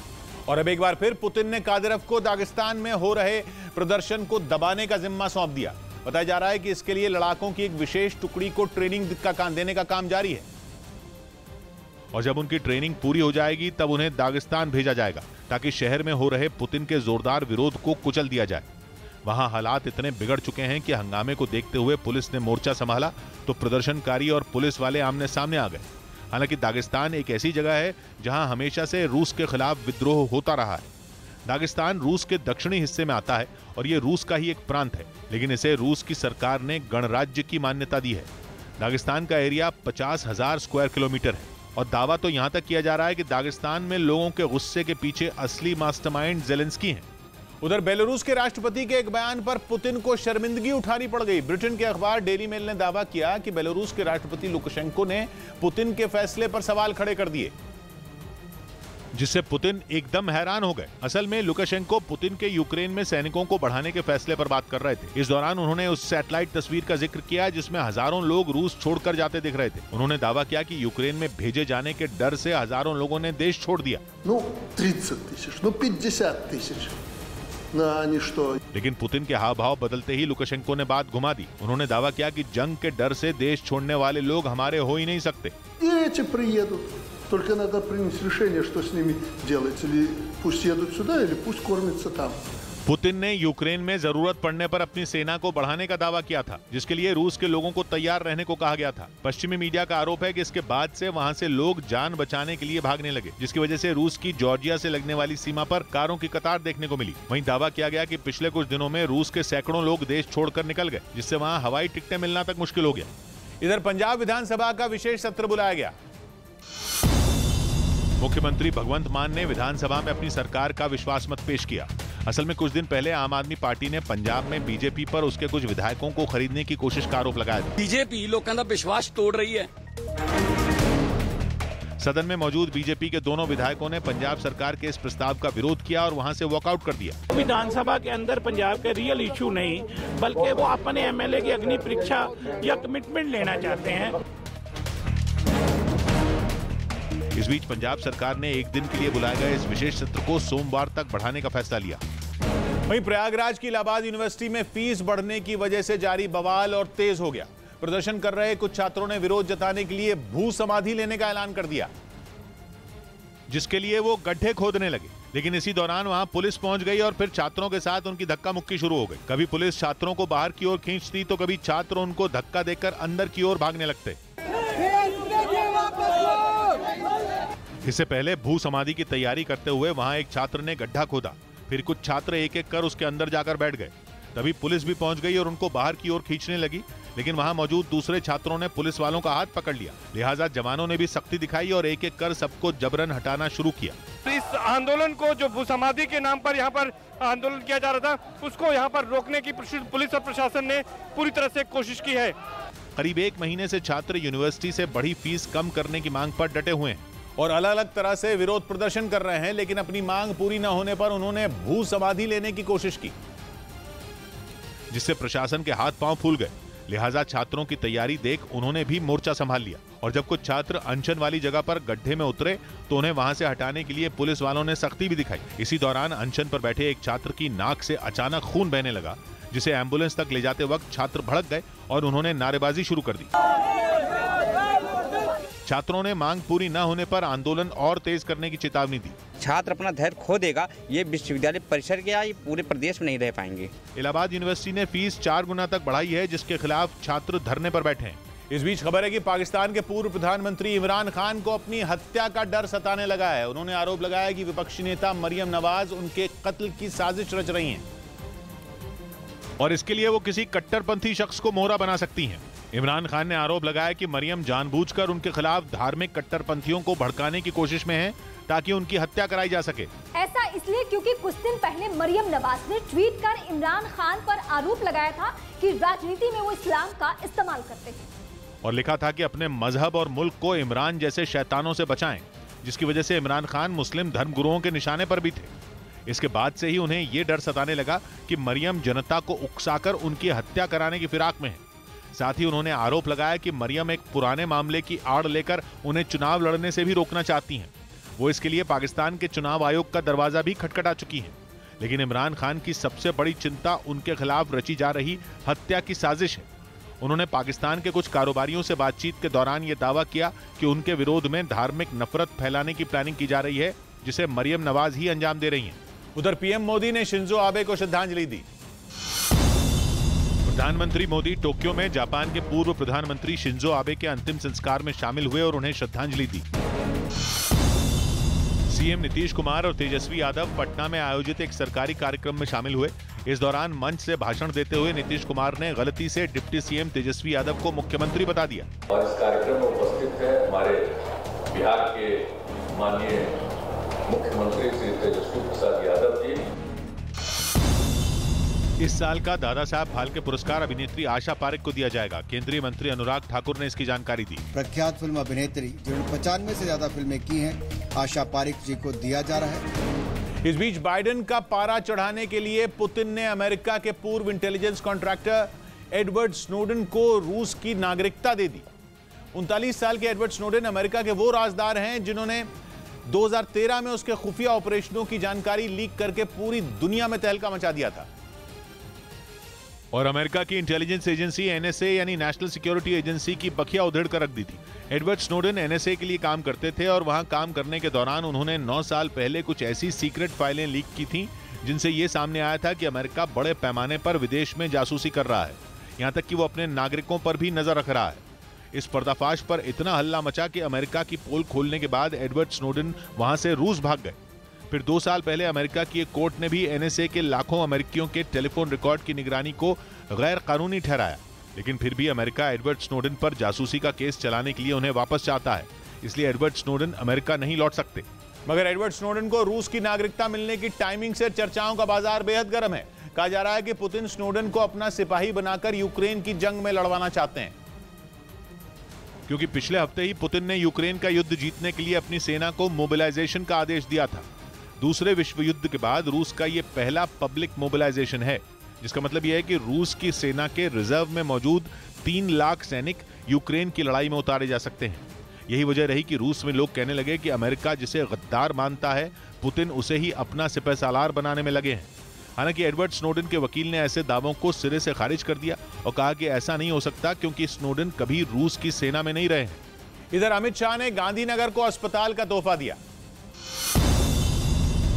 और अब एक बार फिर पुतिन ने कादिरोव को दागिस्तान में हो रहे प्रदर्शन को दबाने का जिम्मा सौंप दिया। बताया जा रहा है कि इसके लिए लड़ाकों की एक विशेष टुकड़ी को ट्रेनिंग देने का काम जारी है। और जब उनकी ट्रेनिंग पूरी हो जाएगी तब उन्हें दागिस्तान भेजा जाएगा, ताकि शहर में हो रहे पुतिन के जोरदार विरोध को कुचल दिया जाए। वहां हालात इतने बिगड़ चुके हैं कि हंगामे को देखते हुए पुलिस ने मोर्चा संभाला तो प्रदर्शनकारी और पुलिस वाले आमने सामने आ गए। हालांकि दागिस्तान एक ऐसी जगह है जहां हमेशा से रूस के खिलाफ विद्रोह होता रहा है। दागिस्तान रूस के दक्षिणी हिस्से में आता है और ये रूस का ही एक प्रांत है, लेकिन इसे रूस की सरकार ने गणराज्य की मान्यता दी है। दागिस्तान का एरिया 50,000 स्क्वायर किलोमीटर है और दावा तो यहां तक किया जा रहा है कि दागिस्तान में लोगों के गुस्से के पीछे असली मास्टरमाइंड ज़ेलेंस्की हैं। उधर बेलारूस के राष्ट्रपति के एक बयान पर पुतिन को शर्मिंदगी उठानी पड़ गई। ब्रिटेन के अखबार डेली मेल ने दावा किया कि बेलारूस के राष्ट्रपति लुकाशेंको ने पुतिन के फैसले पर सवाल खड़े कर दिए, जिससे पुतिन एकदम हैरान हो गए। असल में लुकाशेंको पुतिन के यूक्रेन में सैनिकों को बढ़ाने के फैसले पर बात कर रहे थे। इस दौरान उन्होंने उस सैटेलाइट तस्वीर का जिक्र किया जिसमें हजारों लोग रूस छोड़कर जाते दिख रहे थे। उन्होंने दावा किया कि यूक्रेन में भेजे जाने के डर से हजारों लोगों ने देश छोड़ दिया। 30 тысяч, 50 тысяч. लेकिन पुतिन के हाव भाव बदलते ही लुकाशेंको ने बात घुमा दी। उन्होंने दावा किया कि जंग के डर से देश छोड़ने वाले लोग हमारे हो ही नहीं सकते। Только надо принять решение, что с ними делать. Или пусть едут сюда, или пусть кормятся там. पुतिन ने यूक्रेन में जरूरत पड़ने पर अपनी सेना को बढ़ाने का दावा किया था, जिसके लिए रूस के लोगों को तैयार रहने को कहा गया था। पश्चिमी मीडिया का आरोप है कि इसके बाद से वहां से लोग जान बचाने के लिए भागने लगे, जिसकी वजह से रूस की जॉर्जिया से लगने वाली सीमा पर कारों की कतार देखने को मिली। वहीं दावा किया गया कि पिछले कुछ दिनों में रूस के सैकड़ों लोग देश छोड़कर निकल गए, जिससे वहां हवाई टिकटें मिलना तक मुश्किल हो गया। इधर पंजाब विधानसभा का विशेष सत्र बुलाया गया। मुख्यमंत्री भगवंत मान ने विधानसभा में अपनी सरकार का विश्वास मत पेश किया। असल में कुछ दिन पहले आम आदमी पार्टी ने पंजाब में बीजेपी पर उसके कुछ विधायकों को खरीदने की कोशिश का आरोप लगाया था। बीजेपी लोगों का विश्वास तोड़ रही है। सदन में मौजूद बीजेपी के दोनों विधायकों ने पंजाब सरकार के इस प्रस्ताव का विरोध किया और वहां से वॉकआउट कर दिया। विधानसभा के अंदर पंजाब के रियल इशू नहीं, बल्कि वो अपने एमएलए की अग्नि परीक्षा या कमिटमेंट लेना चाहते हैं। इस बीच पंजाब सरकार ने एक दिन के लिए बुलाए गए इस विशेष सत्र को सोमवार तक बढ़ाने का फैसला लिया। वहीं प्रयागराज की इलाहाबाद यूनिवर्सिटी में फीस बढ़ने की वजह से जारी बवाल और तेज हो गया। प्रदर्शन कर रहे कुछ छात्रों ने विरोध जताने के लिए भू समाधि लेने का ऐलान कर दिया, जिसके लिए वो गड्ढे खोदने लगे। लेकिन इसी दौरान वहां पुलिस पहुंच गई और फिर छात्रों के साथ उनकी धक्का मुक्की शुरू हो गई। कभी पुलिस छात्रों को बाहर की ओर खींचती तो कभी छात्र उनको धक्का देकर अंदर की ओर भागने लगते। इससे पहले भू समाधि की तैयारी करते हुए वहां एक छात्र ने गड्ढा खोदा, फिर कुछ छात्र एक एक कर उसके अंदर जाकर बैठ गए। तभी पुलिस भी पहुंच गई और उनको बाहर की ओर खींचने लगी, लेकिन वहां मौजूद दूसरे छात्रों ने पुलिस वालों का हाथ पकड़ लिया। लिहाजा जवानों ने भी सख्ती दिखाई और एक एक कर सबको जबरन हटाना शुरू किया। इस आंदोलन को जो भू समाधि के नाम पर यहाँ पर आंदोलन किया जा रहा था, उसको यहाँ पर रोकने की पुलिस और प्रशासन ने पूरी तरह से कोशिश की है। करीब 1 महीने से छात्र यूनिवर्सिटी से बढ़ी फीस कम करने की मांग पर डटे हुए हैं और अलग अलग तरह से विरोध प्रदर्शन कर रहे हैं, लेकिन अपनी मांग पूरी न होने पर उन्होंने भू समाधि लेने की कोशिश की, जिससे प्रशासन के हाथ पांव फूल गए। लिहाजा छात्रों की तैयारी देख उन्होंने भी मोर्चा संभाल लिया और जब कुछ छात्र अनशन वाली जगह पर गड्ढे में उतरे तो उन्हें वहां से हटाने के लिए पुलिस वालों ने सख्ती भी दिखाई। इसी दौरान अनशन पर बैठे एक छात्र की नाक से अचानक खून बहने लगा, जिसे एम्बुलेंस तक ले जाते वक्त छात्र भड़क गए और उन्होंने नारेबाजी शुरू कर दी। छात्रों ने मांग पूरी न होने पर आंदोलन और तेज करने की चेतावनी दी। छात्र अपना धैर्य खो देगा, ये विश्वविद्यालय परिसर के या ये पूरे प्रदेश में नहीं रह पाएंगे। इलाहाबाद यूनिवर्सिटी ने फीस 4 गुना तक बढ़ाई है, जिसके खिलाफ छात्र धरने पर बैठे हैं। इस बीच खबर है कि पाकिस्तान के पूर्व प्रधानमंत्री इमरान खान को अपनी हत्या का डर सताने लगा है। उन्होंने आरोप लगाया कि विपक्षी नेता मरियम नवाज उनके कत्ल की साजिश रच रही हैं और इसके लिए वो किसी कट्टरपंथी शख्स को मोहरा बना सकती हैं। इमरान खान ने आरोप लगाया कि मरियम जानबूझकर उनके खिलाफ धार्मिक कट्टरपंथियों को भड़काने की कोशिश में है ताकि उनकी हत्या कराई जा सके। ऐसा इसलिए क्योंकि कुछ दिन पहले मरियम नवाज ने ट्वीट कर इमरान खान पर आरोप लगाया था कि राजनीति में वो इस्लाम का इस्तेमाल करते हैं और लिखा था कि अपने मजहब और मुल्क को इमरान जैसे शैतानों से बचाएं, जिसकी वजह से इमरान खान मुस्लिम धर्मगुरुओं के निशाने पर भी थे। इसके बाद से ही उन्हें ये डर सताने लगा कि मरियम जनता को उकसाकर उनकी हत्या कराने की फिराक में है। साथ ही उन्होंने आरोप लगाया कि मरियम एक पुराने मामले की आड़ लेकर उन्हें चुनाव लड़ने से भी रोकना चाहती हैं। वो इसके लिए पाकिस्तान के चुनाव आयोग का दरवाजा भी खटखटा चुकी हैं। लेकिन इमरान खान की सबसे बड़ी चिंता उनके खिलाफ रची जा रही हत्या की साजिश है। उन्होंने पाकिस्तान के कुछ कारोबारियों से बातचीत के दौरान ये दावा किया कि उनके विरोध में धार्मिक नफरत फैलाने की प्लानिंग की जा रही है, जिसे मरियम नवाज ही अंजाम दे रही हैं। उधर पीएम मोदी ने शिंजो आबे को श्रद्धांजलि दी। प्रधानमंत्री मोदी टोक्यो में जापान के पूर्व प्रधानमंत्री शिंजो आबे के अंतिम संस्कार में शामिल हुए और उन्हें श्रद्धांजलि दी। सीएम नीतीश कुमार और तेजस्वी यादव पटना में आयोजित एक सरकारी कार्यक्रम में शामिल हुए। इस दौरान मंच से भाषण देते हुए नीतीश कुमार ने गलती से डिप्टी सीएम तेजस्वी यादव को मुख्यमंत्री बता दिया। और इस कार्यक्रम में उपस्थित है हमारे बिहार के माननीय मुख्यमंत्री श्री तेजस्वी प्रसाद यादव जी। इस साल का दादा साहब फाल्के पुरस्कार अभिनेत्री आशा पारेख को दिया जाएगा। केंद्रीय मंत्री अनुराग ठाकुर ने इसकी जानकारी दी। प्रख्यात फिल्म अभिनेत्री जिन्होंने 95 से ज्यादा फिल्में की हैं, आशा पारेख जी को दिया जा रहा है। इस बीच बाइडेन का पारा चढ़ाने के लिए पुतिन ने अमेरिका के पूर्व इंटेलिजेंस कॉन्ट्रैक्टर एडवर्ड स्नोडेन को रूस की नागरिकता दे दी। 39 साल के एडवर्ड स्नोडेन अमेरिका के वो राजदार हैं जिन्होंने 2013 में उसके खुफिया ऑपरेशनों की जानकारी लीक करके पूरी दुनिया में तहलका मचा दिया था। और अमेरिका की इंटेलिजेंस एजेंसी एनएसए यानी नेशनल सिक्योरिटी एजेंसी की बखिया उधेड़ कर रख दी थी। एडवर्ड स्नोडेन एनएसए के लिए काम करते थे और वहां काम करने के दौरान उन्होंने 9 साल पहले कुछ ऐसी सीक्रेट फाइलें लीक की थीं जिनसे ये सामने आया था कि अमेरिका बड़े पैमाने पर विदेश में जासूसी कर रहा है, यहां तक कि वो अपने नागरिकों पर भी नजर रख रहा है। इस पर्दाफाश पर इतना हल्ला मचा कि अमेरिका की पोल खोलने के बाद एडवर्ड स्नोडेन वहां से रूस भाग गए। फिर 2 साल पहले अमेरिका की एक कोर्ट ने भी एनएसए के लाखों अमेरिकियों के टेलीफोन रिकॉर्ड की निगरानी को गैर कानूनी ठहराया। लेकिन फिर भी अमेरिका एडवर्ड स्नोडेन पर जासूसी का केस चलाने के लिए उन्हें वापस चाहता है, इसलिए एडवर्ड स्नोडेन अमेरिका नहीं लौट सकते। मगर एडवर्ड स्नोडेन को रूस की नागरिकता मिलने की टाइमिंग से चर्चाओं का बाजार बेहद गर्म है। कहा जा रहा है कि पुतिन स्नोडेन को अपना सिपाही बनाकर यूक्रेन की जंग में लड़वाना चाहते हैं, क्योंकि पिछले हफ्ते ही पुतिन ने यूक्रेन का युद्ध जीतने के लिए अपनी सेना को मोबिलाइजेशन का आदेश दिया था। दूसरे विश्व युद्ध के बाद रूस का यह पहला पब्लिक मोबिलाइजेशन है, जिसका मतलब यह है कि रूस की सेना के रिजर्व में मौजूद 3 लाख सैनिक यूक्रेन की लड़ाई में उतारे जा सकते हैं। यही वजह रही कि रूस में लोग कहने लगे कि अमेरिका जिसे गद्दार मानता है, पुतिन उसे ही अपना सिपहसालार बनाने में लगे हैं। हालांकि एडवर्ड स्नोडेन के वकील ने ऐसे दावों को सिरे से खारिज कर दिया और कहा कि ऐसा नहीं हो सकता क्योंकि स्नोडेन कभी रूस की सेना में नहीं रहे हैं। इधर अमित शाह ने गांधीनगर को अस्पताल का तोहफा दिया।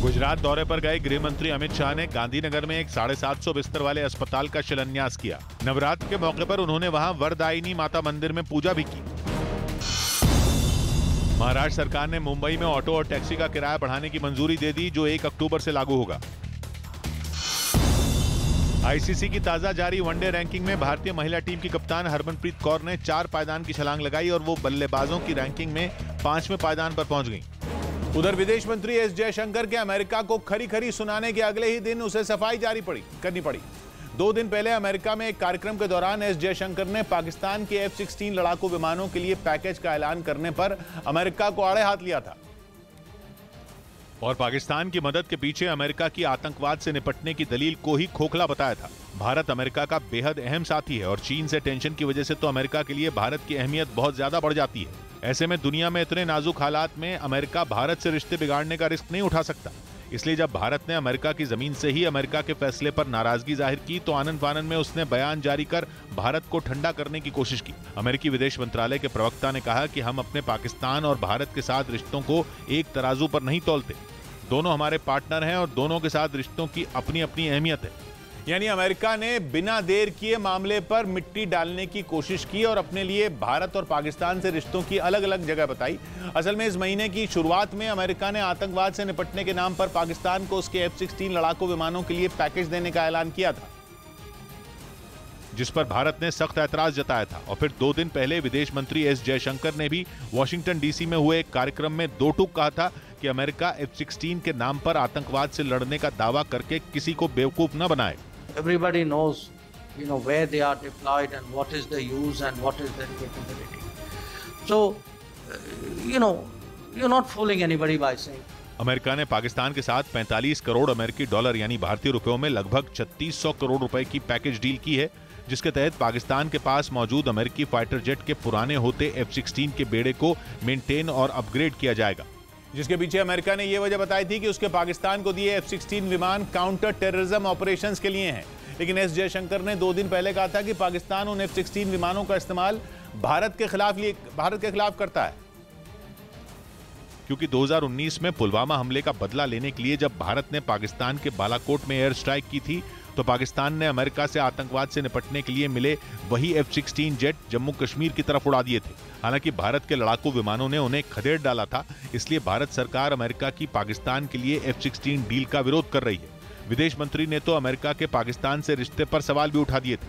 गुजरात दौरे पर गए गृह मंत्री अमित शाह ने गांधीनगर में एक 750 बिस्तर वाले अस्पताल का शिलान्यास किया। नवरात्र के मौके पर उन्होंने वहां वरदायिनी माता मंदिर में पूजा भी की। महाराष्ट्र सरकार ने मुंबई में ऑटो और टैक्सी का किराया बढ़ाने की मंजूरी दे दी, जो 1 अक्टूबर से लागू होगा। आईसीसी की ताजा जारी वनडे रैंकिंग में भारतीय महिला टीम की कप्तान हरमनप्रीत कौर ने 4 पायदान की छलांग लगाई और वो बल्लेबाजों की रैंकिंग में 5वें पायदान पर पहुंच गई। उधर विदेश मंत्री एस जयशंकर के अमेरिका को खरी खरी सुनाने के अगले ही दिन उसे सफाई करनी पड़ी। 2 दिन पहले अमेरिका में एक कार्यक्रम के दौरान एस जयशंकर ने पाकिस्तान के F-16 लड़ाकू विमानों के लिए पैकेज का ऐलान करने पर अमेरिका को आड़े हाथ लिया था और पाकिस्तान की मदद के पीछे अमेरिका की आतंकवाद से निपटने की दलील को ही खोखला बताया था। भारत अमेरिका का बेहद अहम साथी है और चीन से टेंशन की वजह से तो अमेरिका के लिए भारत की अहमियत बहुत ज्यादा बढ़ जाती है। ऐसे में दुनिया में इतने नाजुक हालात में अमेरिका भारत से रिश्ते बिगाड़ने का रिस्क नहीं उठा सकता। इसलिए जब भारत ने अमेरिका की जमीन से ही अमेरिका के फैसले पर नाराजगी जाहिर की तो आनन फानन में उसने बयान जारी कर भारत को ठंडा करने की कोशिश की। अमेरिकी विदेश मंत्रालय के प्रवक्ता ने कहा कि हम अपने पाकिस्तान और भारत के साथ रिश्तों को एक तराजू पर नहीं तौलते। दोनों हमारे पार्टनर हैं और दोनों के साथ रिश्तों की अपनी अपनी अहमियत है। यानी अमेरिका ने बिना देर किए मामले पर मिट्टी डालने की कोशिश की और अपने लिए भारत और पाकिस्तान से रिश्तों की अलग अलग जगह बताई। असल में इस महीने की शुरुआत में अमेरिका ने आतंकवाद से निपटने के नाम पर पाकिस्तान को उसके F-16 लड़ाकू विमानों के लिए पैकेज देने का ऐलान किया था, जिस पर भारत ने सख्त ऐतराज जताया था। और फिर 2 दिन पहले विदेश मंत्री एस जयशंकर ने भी वॉशिंगटन डीसी में हुए एक कार्यक्रम में 2 टूक कहा था कि अमेरिका F-16 के नाम पर आतंकवाद से लड़ने का दावा करके किसी को बेवकूफ न बनाए। Everybody knows, where they are deployed and what is the use and what is their capability. So, you're not fooling anybody by saying. America ने पाकिस्तान के साथ 45 करोड़ अमेरिकी डॉलर यानी भारतीय रुपयों में लगभग 3600 करोड़ रुपए की पैकेज डील की है, जिसके तहत पाकिस्तान के पास मौजूद अमेरिकी फाइटर जेट के पुराने होते F-16 के बेड़े को मेंटेन और अपग्रेड किया जाएगा। जिसके पीछे अमेरिका ने यह वजह बताई थी कि उसके पाकिस्तान को दिए F-16 विमान काउंटर टेररिज्म ऑपरेशंस के लिए हैं। लेकिन एस जयशंकर ने 2 दिन पहले कहा था कि पाकिस्तान उन F-16 विमानों का इस्तेमाल भारत के खिलाफ करता है, क्योंकि 2019 में पुलवामा हमले का बदला लेने के लिए जब भारत ने पाकिस्तान के बालाकोट में एयर स्ट्राइक की थी तो पाकिस्तान ने अमेरिका से आतंकवाद से निपटने के लिए मिले वही F-16 जेट जम्मू कश्मीर की तरफ उड़ा दिए थे। हालांकि भारत के लड़ाकू विमानों ने उन्हें खदेड़ डाला था, इसलिए भारत सरकार अमेरिका की पाकिस्तान के लिए F-16 डील का विरोध कर रही है। विदेश मंत्री ने तो अमेरिका के पाकिस्तान से रिश्ते पर सवाल भी उठा दिए थे।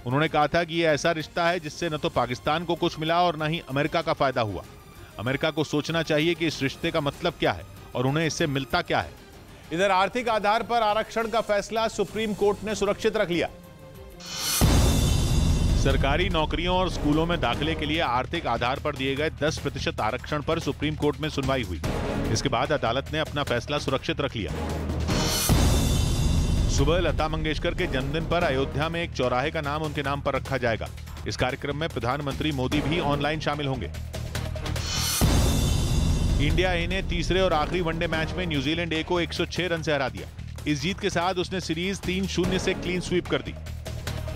उन्होंने कहा था कि यह ऐसा रिश्ता है जिससे न तो पाकिस्तान को कुछ मिला और न ही अमेरिका का फायदा हुआ। अमेरिका को सोचना चाहिए कि इस रिश्ते का मतलब क्या है और उन्हें इससे मिलता क्या है। इधर आर्थिक आधार पर आरक्षण का फैसला सुप्रीम कोर्ट ने सुरक्षित रख लिया। सरकारी नौकरियों और स्कूलों में दाखिले के लिए आर्थिक आधार पर दिए गए 10% आरक्षण पर सुप्रीम कोर्ट में सुनवाई हुई। इसके बाद अदालत ने अपना फैसला सुरक्षित रख लिया। सुबह लता मंगेशकर के जन्मदिन पर अयोध्या में एक चौराहे का नाम उनके नाम पर रखा जाएगा। इस कार्यक्रम में प्रधानमंत्री मोदी भी ऑनलाइन शामिल होंगे। इंडिया ए ने तीसरे और आखिरी वनडे मैच में न्यूजीलैंड ए को 106 रन से हरा दिया। इस जीत के साथ उसने सीरीज 3-0 से क्लीन स्वीप कर दी।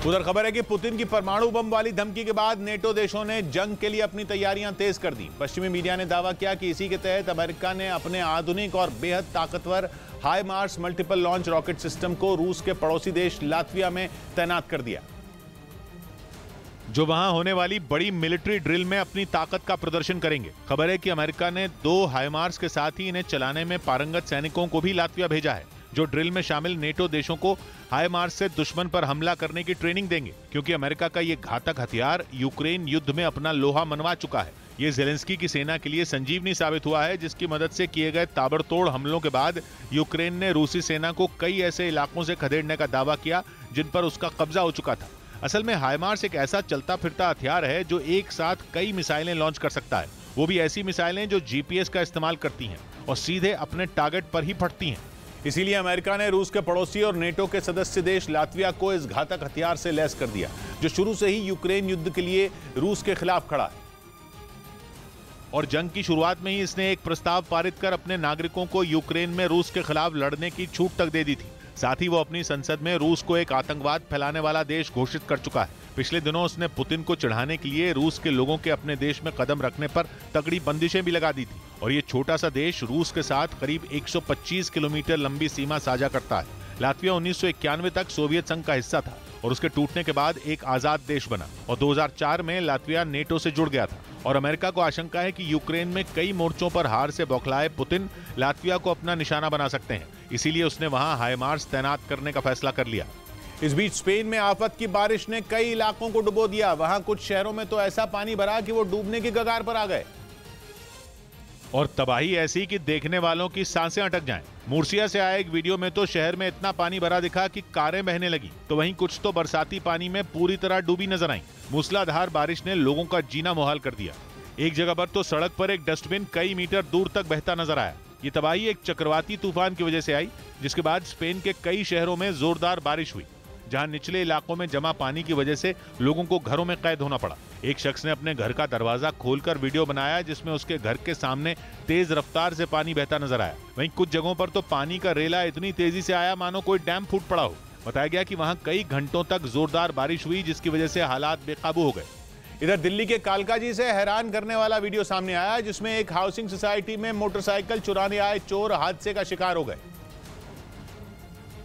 उधर खबर है कि पुतिन की परमाणु बम वाली धमकी के बाद नेटो देशों ने जंग के लिए अपनी तैयारियां तेज कर दी। पश्चिमी मीडिया ने दावा किया कि इसी के तहत अमेरिका ने अपने आधुनिक और बेहद ताकतवर high Mars multiple launch rocket system को रूस के पड़ोसी देश लातविया में तैनात कर दिया, जो वहां होने वाली बड़ी मिलिट्री ड्रिल में अपनी ताकत का प्रदर्शन करेंगे। खबर है कि अमेरिका ने 2 हाइमार्स के साथ ही इन्हें चलाने में पारंगत सैनिकों को भी लातविया भेजा है, जो ड्रिल में शामिल नेटो देशों को हाइमार्स से दुश्मन पर हमला करने की ट्रेनिंग देंगे, क्योंकि अमेरिका का ये घातक हथियार यूक्रेन युद्ध में अपना लोहा मनवा चुका है। ये ज़ेलेंस्की की सेना के लिए संजीवनी साबित हुआ है, जिसकी मदद से किए गए ताबड़तोड़ हमलों के बाद यूक्रेन ने रूसी सेना को कई ऐसे इलाकों से खदेड़ने का दावा किया जिन पर उसका कब्जा हो चुका था। असल में हाइमार्स एक ऐसा चलता फिरता हथियार है जो एक साथ कई मिसाइलें लॉन्च कर सकता है, वो भी ऐसी मिसाइलें जो जीपीएस का इस्तेमाल करती हैं और सीधे अपने टारगेट पर ही फटती हैं। इसीलिए अमेरिका ने रूस के पड़ोसी और नेटो के सदस्य देश लातविया को इस घातक हथियार से लैस कर दिया, जो शुरू से ही यूक्रेन युद्ध के लिए रूस के खिलाफ खड़ा है। और जंग की शुरुआत में ही इसने एक प्रस्ताव पारित कर अपने नागरिकों को यूक्रेन में रूस के खिलाफ लड़ने की छूट तक दे दी थी। साथ ही वो अपनी संसद में रूस को एक आतंकवाद फैलाने वाला देश घोषित कर चुका है। पिछले दिनों उसने पुतिन को चिढ़ाने के लिए रूस के लोगों के अपने देश में कदम रखने पर तगड़ी बंदिशें भी लगा दी थी। और ये छोटा सा देश रूस के साथ करीब 125 किलोमीटर लंबी सीमा साझा करता है। लातविया 1991 तक सोवियत संघ का हिस्सा था और उसके टूटने के बाद एक आजाद देश बना और 2004 में लातविया नेटो से जुड़ गया था। और अमेरिका को आशंका है कि यूक्रेन में कई मोर्चों पर हार से बौखलाए पुतिन लातविया को अपना निशाना बना सकते हैं, इसीलिए उसने वहां हाइमार्स तैनात करने का फैसला कर लिया। इस बीच स्पेन में आफत की बारिश ने कई इलाकों को डुबो दिया। वहां कुछ शहरों में तो ऐसा पानी भरा कि वो डूबने की कगार पर आ गए। और तबाही ऐसी कि देखने वालों की सांसें अटक जाएं। मुर्सिया से आए एक वीडियो में तो शहर में इतना पानी भरा दिखा कि कारें बहने लगी, तो वहीं कुछ तो बरसाती पानी में पूरी तरह डूबी नजर आई। मूसलाधार बारिश ने लोगों का जीना मुहाल कर दिया। एक जगह पर तो सड़क पर एक डस्टबिन कई मीटर दूर तक बहता नजर आया। ये तबाही एक चक्रवाती तूफान की वजह से आई, जिसके बाद स्पेन के कई शहरों में जोरदार बारिश हुई, जहां निचले इलाकों में जमा पानी की वजह से लोगों को घरों में कैद होना पड़ा। एक शख्स ने अपने घर का दरवाजा खोलकर वीडियो बनाया, जिसमें उसके घर के सामने तेज रफ्तार से पानी बहता नजर आया। वहीं कुछ जगहों पर तो पानी का रेला इतनी तेजी से आया मानो कोई डैम फूट पड़ा हो। बताया गया कि वहां कई घंटों तक जोरदार बारिश हुई, जिसकी वजह से हालात बेकाबू हो गए। इधर दिल्ली के कालकाजी से हैरान करने वाला वीडियो सामने आया, जिसमें एक हाउसिंग सोसाइटी में मोटरसाइकिल चुराने आए चोर हादसे का शिकार हो गए।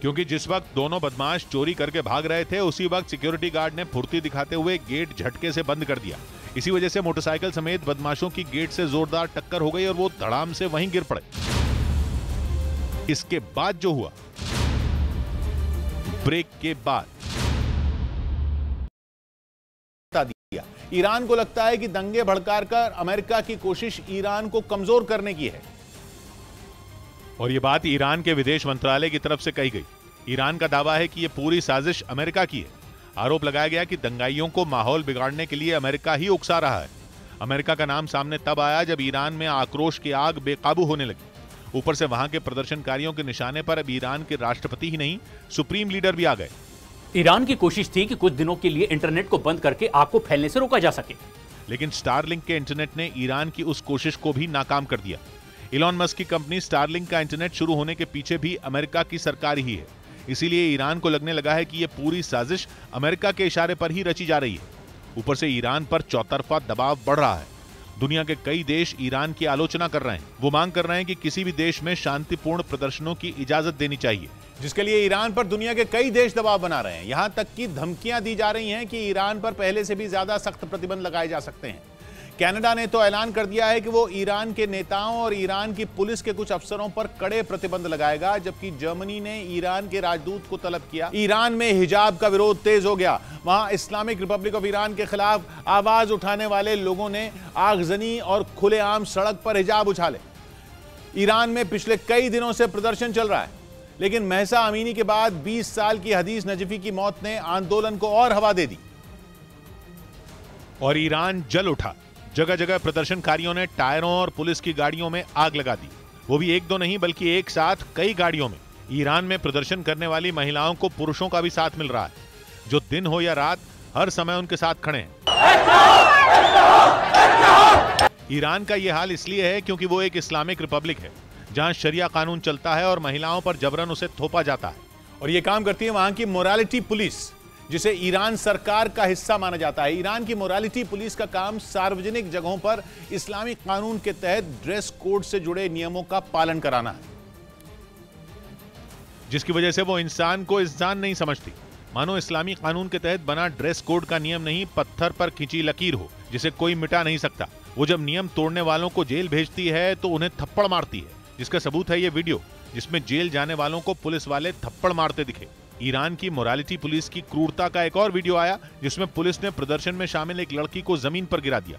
क्योंकि जिस वक्त दोनों बदमाश चोरी करके भाग रहे थे, उसी वक्त सिक्योरिटी गार्ड ने फुर्ती दिखाते हुए गेट झटके से बंद कर दिया। इसी वजह से मोटरसाइकिल समेत बदमाशों की गेट से जोरदार टक्कर हो गई और वो धड़ाम से वहीं गिर पड़े। इसके बाद जो हुआ, ब्रेक के बाद बता दिया। ईरान को लगता है कि दंगे भड़काकर अमेरिका की कोशिश ईरान को कमजोर करने की है, और ये बात ईरान के विदेश मंत्रालय की तरफ से कही गई। ईरान का दावा है कि ये पूरी साजिश अमेरिका की है। आरोप लगाया गया कि दंगाइयों को माहौल बिगाड़ने के लिए अमेरिका ही उकसा रहा है। अमेरिका का नाम सामने तब आया जब ईरान में आक्रोश की आग बेकाबू होने लगी। ऊपर से वहां के प्रदर्शनकारियों के निशाने पर अब ईरान के राष्ट्रपति ही नहीं, सुप्रीम लीडर भी आ गए। ईरान की कोशिश थी कि कुछ दिनों के लिए इंटरनेट को बंद करके आग को फैलने से रोका जा सके, लेकिन स्टारलिंक के इंटरनेट ने ईरान की उस कोशिश को भी नाकाम कर दिया। इलॉन मस्क की कंपनी स्टारलिंक का इंटरनेट शुरू होने के पीछे भी अमेरिका की सरकार ही है। इसीलिए ईरान को लगने लगा है कि यह पूरी साजिश अमेरिका के इशारे पर ही रची जा रही है। ऊपर से ईरान पर चौतरफा दबाव बढ़ रहा है। दुनिया के कई देश ईरान की आलोचना कर रहे हैं। वो मांग कर रहे हैं कि किसी भी देश में शांतिपूर्ण प्रदर्शनों की इजाजत देनी चाहिए, जिसके लिए ईरान पर दुनिया के कई देश दबाव बना रहे हैं। यहां तक की धमकियां दी जा रही हैं कि ईरान पर पहले से भी ज्यादा सख्त प्रतिबंध लगाए जा सकते हैं। कनाडा ने तो ऐलान कर दिया है कि वो ईरान के नेताओं और ईरान की पुलिस के कुछ अफसरों पर कड़े प्रतिबंध लगाएगा, जबकि जर्मनी ने ईरान के राजदूत को तलब किया। ईरान में हिजाब का विरोध तेज हो गया। वहां इस्लामिक रिपब्लिक ऑफ ईरान के खिलाफ आवाज उठाने वाले लोगों ने आगजनी और खुलेआम सड़क पर हिजाब उछाले। ईरान में पिछले कई दिनों से प्रदर्शन चल रहा है, लेकिन महसा अमीनी के बाद 20 साल की हदीस नजफी की मौत ने आंदोलन को और हवा दे दी और ईरान जल उठा। जगह जगह प्रदर्शनकारियों ने टायरों और पुलिस की गाड़ियों में आग लगा दी। वो भी एक दो नहीं, बल्कि एक साथ कई गाड़ियों में। ईरान में प्रदर्शन करने वाली महिलाओं को पुरुषों का भी साथ मिल रहा है, जो दिन हो या रात हर समय उनके साथ खड़े हैं। ईरान का यह हाल इसलिए है क्योंकि वो एक इस्लामिक रिपब्लिक है, जहां शरिया कानून चलता है और महिलाओं पर जबरन उसे थोपा जाता है। और ये काम करती है वहां की मोरालिटी पुलिस, जिसे ईरान सरकार का हिस्सा माना जाता है। ईरान की मोरालिटी पुलिस का काम सार्वजनिक जगहों पर इस्लामिक कानून के तहत ड्रेस कोड से जुड़े नियमों का पालन कराना है, जिसकी वजह से वो इंसान को इंसान नहीं समझती। मानो इस्लामी कानून के तहत बना ड्रेस कोड का नियम नहीं, पत्थर पर खिंची लकीर हो, जिसे कोई मिटा नहीं सकता। वो जब नियम तोड़ने वालों को जेल भेजती है तो उन्हें थप्पड़ मारती है, जिसका सबूत है ये वीडियो, जिसमें जेल जाने वालों को पुलिस वाले थप्पड़ मारते दिखे। ईरान की मोरालिटी पुलिस की क्रूरता का एक और वीडियो आया, जिसमें पुलिस ने प्रदर्शन में शामिल एक लड़की को जमीन पर गिरा दिया।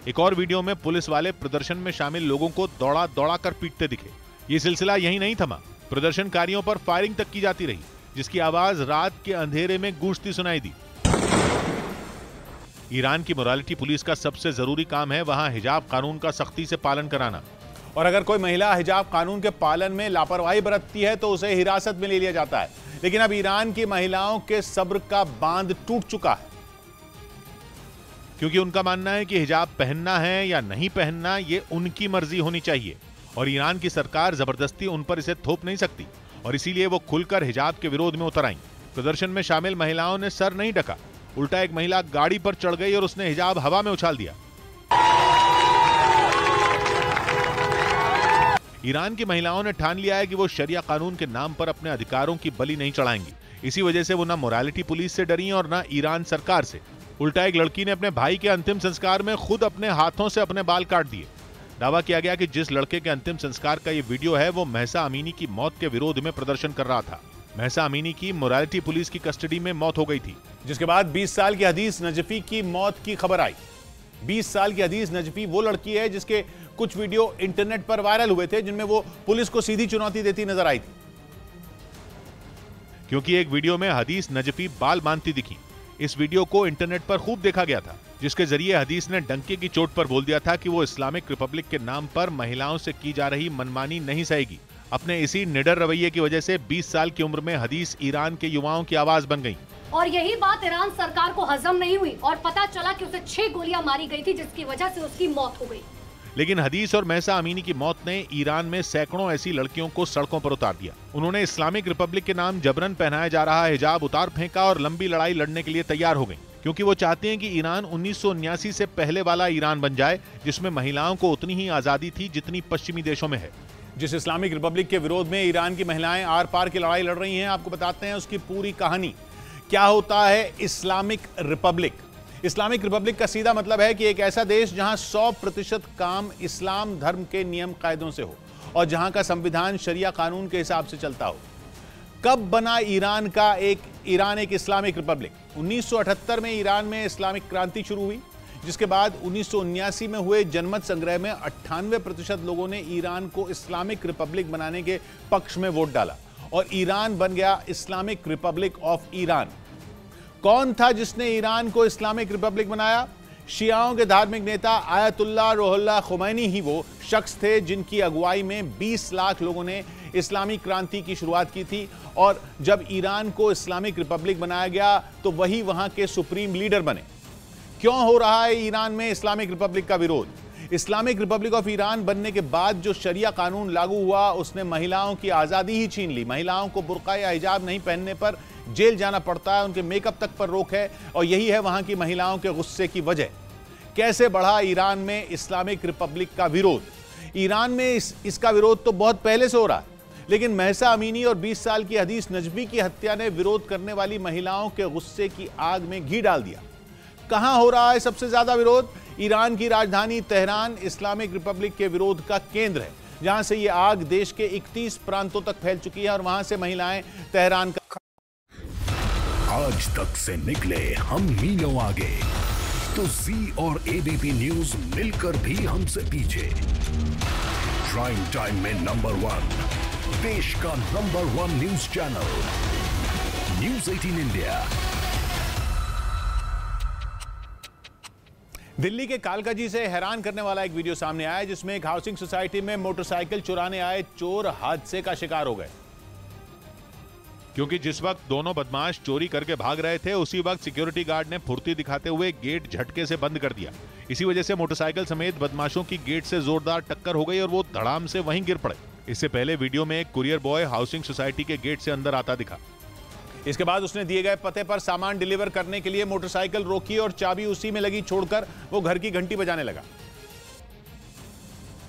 एक और वीडियो में पुलिस वाले प्रदर्शन में शामिल लोगों को दौड़ा दौड़ा कर पीटते दिखे। ये सिलसिला यही नहीं थमा, प्रदर्शनकारियों पर फायरिंग तक की जाती रही, जिसकी आवाज रात के अंधेरे में गूंजती सुनाई दी। ईरान की मोरालिटी पुलिस का सबसे जरूरी काम है वहां हिजाब कानून का सख्ती से पालन कराना, और अगर कोई महिला हिजाब कानून के पालन में लापरवाही बरतती है तो उसे हिरासत में ले लिया जाता है। लेकिन अब ईरान की महिलाओं के सब्र का बांध टूट चुका है, क्योंकि उनका मानना है कि हिजाब पहनना है या नहीं पहनना ये उनकी मर्जी होनी चाहिए, और ईरान की सरकार जबरदस्ती उन पर इसे थोप नहीं सकती, और इसीलिए वो खुलकर हिजाब के विरोध में उतर आईं। प्रदर्शन में शामिल महिलाओं ने सर नहीं ढका, उल्टा एक महिला गाड़ी पर चढ़ गई और उसने हिजाब हवा में उछाल दिया। ईरान की महिलाओं ने ठान लिया है कि वो शरिया कानून के नाम पर अपने अधिकारों की बलि नहीं चढ़ाएंगी। इसी वजह से वो ना मोरालिटी पुलिस से डरी और ना ईरान सरकार से। उल्टा एक लड़की ने अपने भाई के अंतिम संस्कार में खुद अपने हाथों से अपने बाल काट दिए। दावा किया गया कि जिस लड़के के अंतिम संस्कार का ये वीडियो है वो महसा अमीनी की मौत के विरोध में प्रदर्शन कर रहा था। महसा अमीनी की मोरालिटी पुलिस की कस्टडी में मौत हो गई थी, जिसके बाद 20 साल की हदीस नजफी की मौत की खबर आई। 20 साल की हदीस नजफी वो लड़की है जिसके कुछ वीडियो इंटरनेट पर वायरल हुए थे, जिनमें वो पुलिस को सीधी चुनौती देती नजर आई थी। क्योंकि एक वीडियो में हदीस नजफी बाल बांधती दिखी। इस वीडियो को इंटरनेट पर खूब देखा गया था, जिसके जरिए हदीस ने डंके की चोट पर बोल दिया था कि वो इस्लामिक रिपब्लिक के नाम पर महिलाओं से की जा रही मनमानी नहीं सहेगी। अपने इसी निडर रवैये की वजह से 20 साल की उम्र में हदीस ईरान के युवाओं की आवाज बन गई। और यही बात ईरान सरकार को हजम नहीं हुई और पता चला कि उसे 6 गोलियां मारी गई थी, जिसकी वजह से उसकी मौत हो गई। लेकिन हदीस और महसा अमीनी की मौत ने ईरान में सैकड़ों ऐसी लड़कियों को सड़कों पर उतार दिया। उन्होंने इस्लामिक रिपब्लिक के नाम जबरन पहनाया जा रहा हिजाब उतार फेंका और लंबी लड़ाई लड़ने के लिए तैयार हो गई, क्योंकि वो चाहते हैं कि ईरान 1979 से पहले वाला ईरान बन जाए, जिसमें महिलाओं को उतनी ही आजादी थी जितनी पश्चिमी देशों में है। जिस इस्लामिक रिपब्लिक के विरोध में ईरान की महिलाएं आर पार की लड़ाई लड़ रही हैं, आपको बताते हैं उसकी पूरी कहानी। क्या होता है इस्लामिक रिपब्लिक? इस्लामिक रिपब्लिक का सीधा मतलब है कि एक ऐसा देश जहां 100% काम इस्लाम धर्म के नियम कायदों से हो और जहां का संविधान शरिया कानून के हिसाब से चलता हो। कब बना ईरान एक इस्लामिक रिपब्लिक? 1978 में ईरान में इस्लामिक क्रांति शुरू हुई, जिसके बाद 1979 में हुए जनमत संग्रह में 98% लोगों ने ईरान को इस्लामिक रिपब्लिक बनाने के पक्ष में वोट डाला और ईरान बन गया इस्लामिक रिपब्लिक ऑफ ईरान। कौन था जिसने ईरान को इस्लामिक रिपब्लिक बनाया? शियाओं के धार्मिक नेता आयतुल्लाह रूहुल्लाह खुमैनी ही वो शख्स थे जिनकी अगुवाई में 20 लाख लोगों ने इस्लामी क्रांति की शुरुआत की थी। और जब ईरान को इस्लामिक रिपब्लिक बनाया गया तो वही वहां के सुप्रीम लीडर बने। क्यों हो रहा है ईरान में इस्लामिक रिपब्लिक का विरोध? इस्लामिक रिपब्लिक ऑफ ईरान बनने के बाद जो शरिया कानून लागू हुआ उसने महिलाओं की आज़ादी ही छीन ली। महिलाओं को बुर्का या हिजाब नहीं पहनने पर जेल जाना पड़ता है, उनके मेकअप तक पर रोक है और यही है वहां की महिलाओं के गुस्से की वजह। कैसे बढ़ा ईरान में इस्लामिक रिपब्लिक का विरोध? ईरान में इसका विरोध तो बहुत पहले से हो रहा है, लेकिन महसा अमीनी और 20 साल की हदीस नजफी की हत्या ने विरोध करने वाली महिलाओं के गुस्से की आग में घी डाल दिया। कहां हो रहा है सबसे ज्यादा विरोध? ईरान की राजधानी तेहरान इस्लामिक रिपब्लिक के विरोध का केंद्र है, जहां से ये आग देश के 31 प्रांतों तक फैल चुकी है और वहां से महिलाएं तेहरान का। आज तक से निकले हम मीलों आगे, तो जी और एबीपी न्यूज मिलकर भी हमसे पीछे। प्राइम टाइम में नंबर 1, देश का number 1 news channel, news 18 India. Delhi के कालकाजी से हैरान करने वाला एक वीडियो सामने आया, जिसमें एक हाउसिंग सोसाइटी में मोटरसाइकिल चुराने आए चोर हादसे का शिकार हो गए। क्योंकि जिस वक्त दोनों बदमाश चोरी करके भाग रहे थे, उसी वक्त सिक्योरिटी गार्ड ने फुर्ती दिखाते हुए गेट झटके से बंद कर दिया। इसी वजह से मोटरसाइकिल समेत बदमाशों की गेट से जोरदार टक्कर हो गई और वो धड़ाम से वहीं गिर पड़े। इससे पहले वीडियो में एक कुरियर बॉय हाउसिंग सोसाइटी के गेट से अंदर आता दिखा। इसके बाद उसने दिए गए पते पर सामान डिलीवर करने के लिए मोटरसाइकिल रोकी और चाबी उसी में लगी छोड़कर वो घर की घंटी बजाने लगा।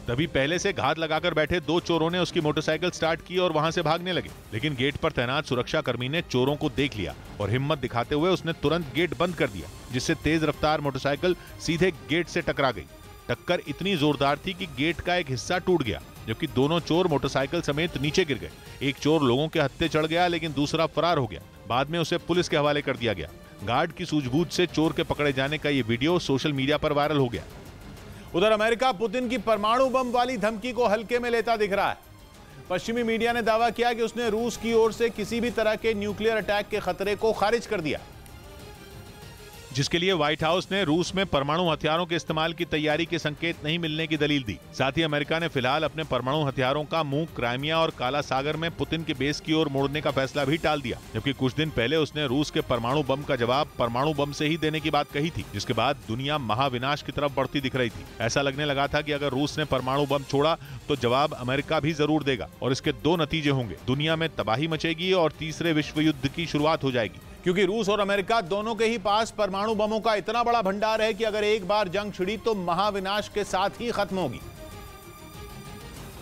तभी पहले से घात लगाकर बैठे 2 चोरों ने उसकी मोटरसाइकिल स्टार्ट की और वहां से भागने लगे, लेकिन गेट पर तैनात सुरक्षा कर्मी ने चोरों को देख लिया और हिम्मत दिखाते हुए उसने तुरंत गेट बंद कर दिया, जिससे तेज रफ्तार मोटरसाइकिल सीधे गेट से टकरा गई। टक्कर इतनी जोरदार थी कि गेट का एक हिस्सा टूट गया, जबकि दोनों चोर मोटरसाइकिल समेत नीचे गिर गए। एक चोर लोगों के हत्थे चढ़ गया, लेकिन दूसरा फरार हो गया। बाद में उसे पुलिस के हवाले कर दिया गया। गार्ड की सूझबूझ से चोर के पकड़े जाने का ये वीडियो सोशल मीडिया पर वायरल हो गया। उधर अमेरिका पुतिन की परमाणु बम वाली धमकी को हल्के में लेता दिख रहा है। पश्चिमी मीडिया ने दावा किया कि उसने रूस की ओर से किसी भी तरह के न्यूक्लियर अटैक के खतरे को खारिज कर दिया, जिसके लिए व्हाइट हाउस ने रूस में परमाणु हथियारों के इस्तेमाल की तैयारी के संकेत नहीं मिलने की दलील दी। साथ ही अमेरिका ने फिलहाल अपने परमाणु हथियारों का मुंह क्राइमिया और काला सागर में पुतिन के बेस की ओर मोड़ने का फैसला भी टाल दिया, जबकि कुछ दिन पहले उसने रूस के परमाणु बम का जवाब परमाणु बम से ही देने की बात कही थी, जिसके बाद दुनिया महाविनाश की तरफ बढ़ती दिख रही थी। ऐसा लगने लगा था कि अगर रूस ने परमाणु बम छोड़ा तो जवाब अमेरिका भी जरूर देगा और इसके 2 नतीजे होंगे। दुनिया में तबाही मचेगी और तीसरे विश्व युद्ध की शुरुआत हो जाएगी, क्योंकि रूस और अमेरिका दोनों के ही पास परमाणु बमों का इतना बड़ा भंडार है कि अगर एक बार जंग छिड़ी तो महाविनाश के साथ ही खत्म होगी।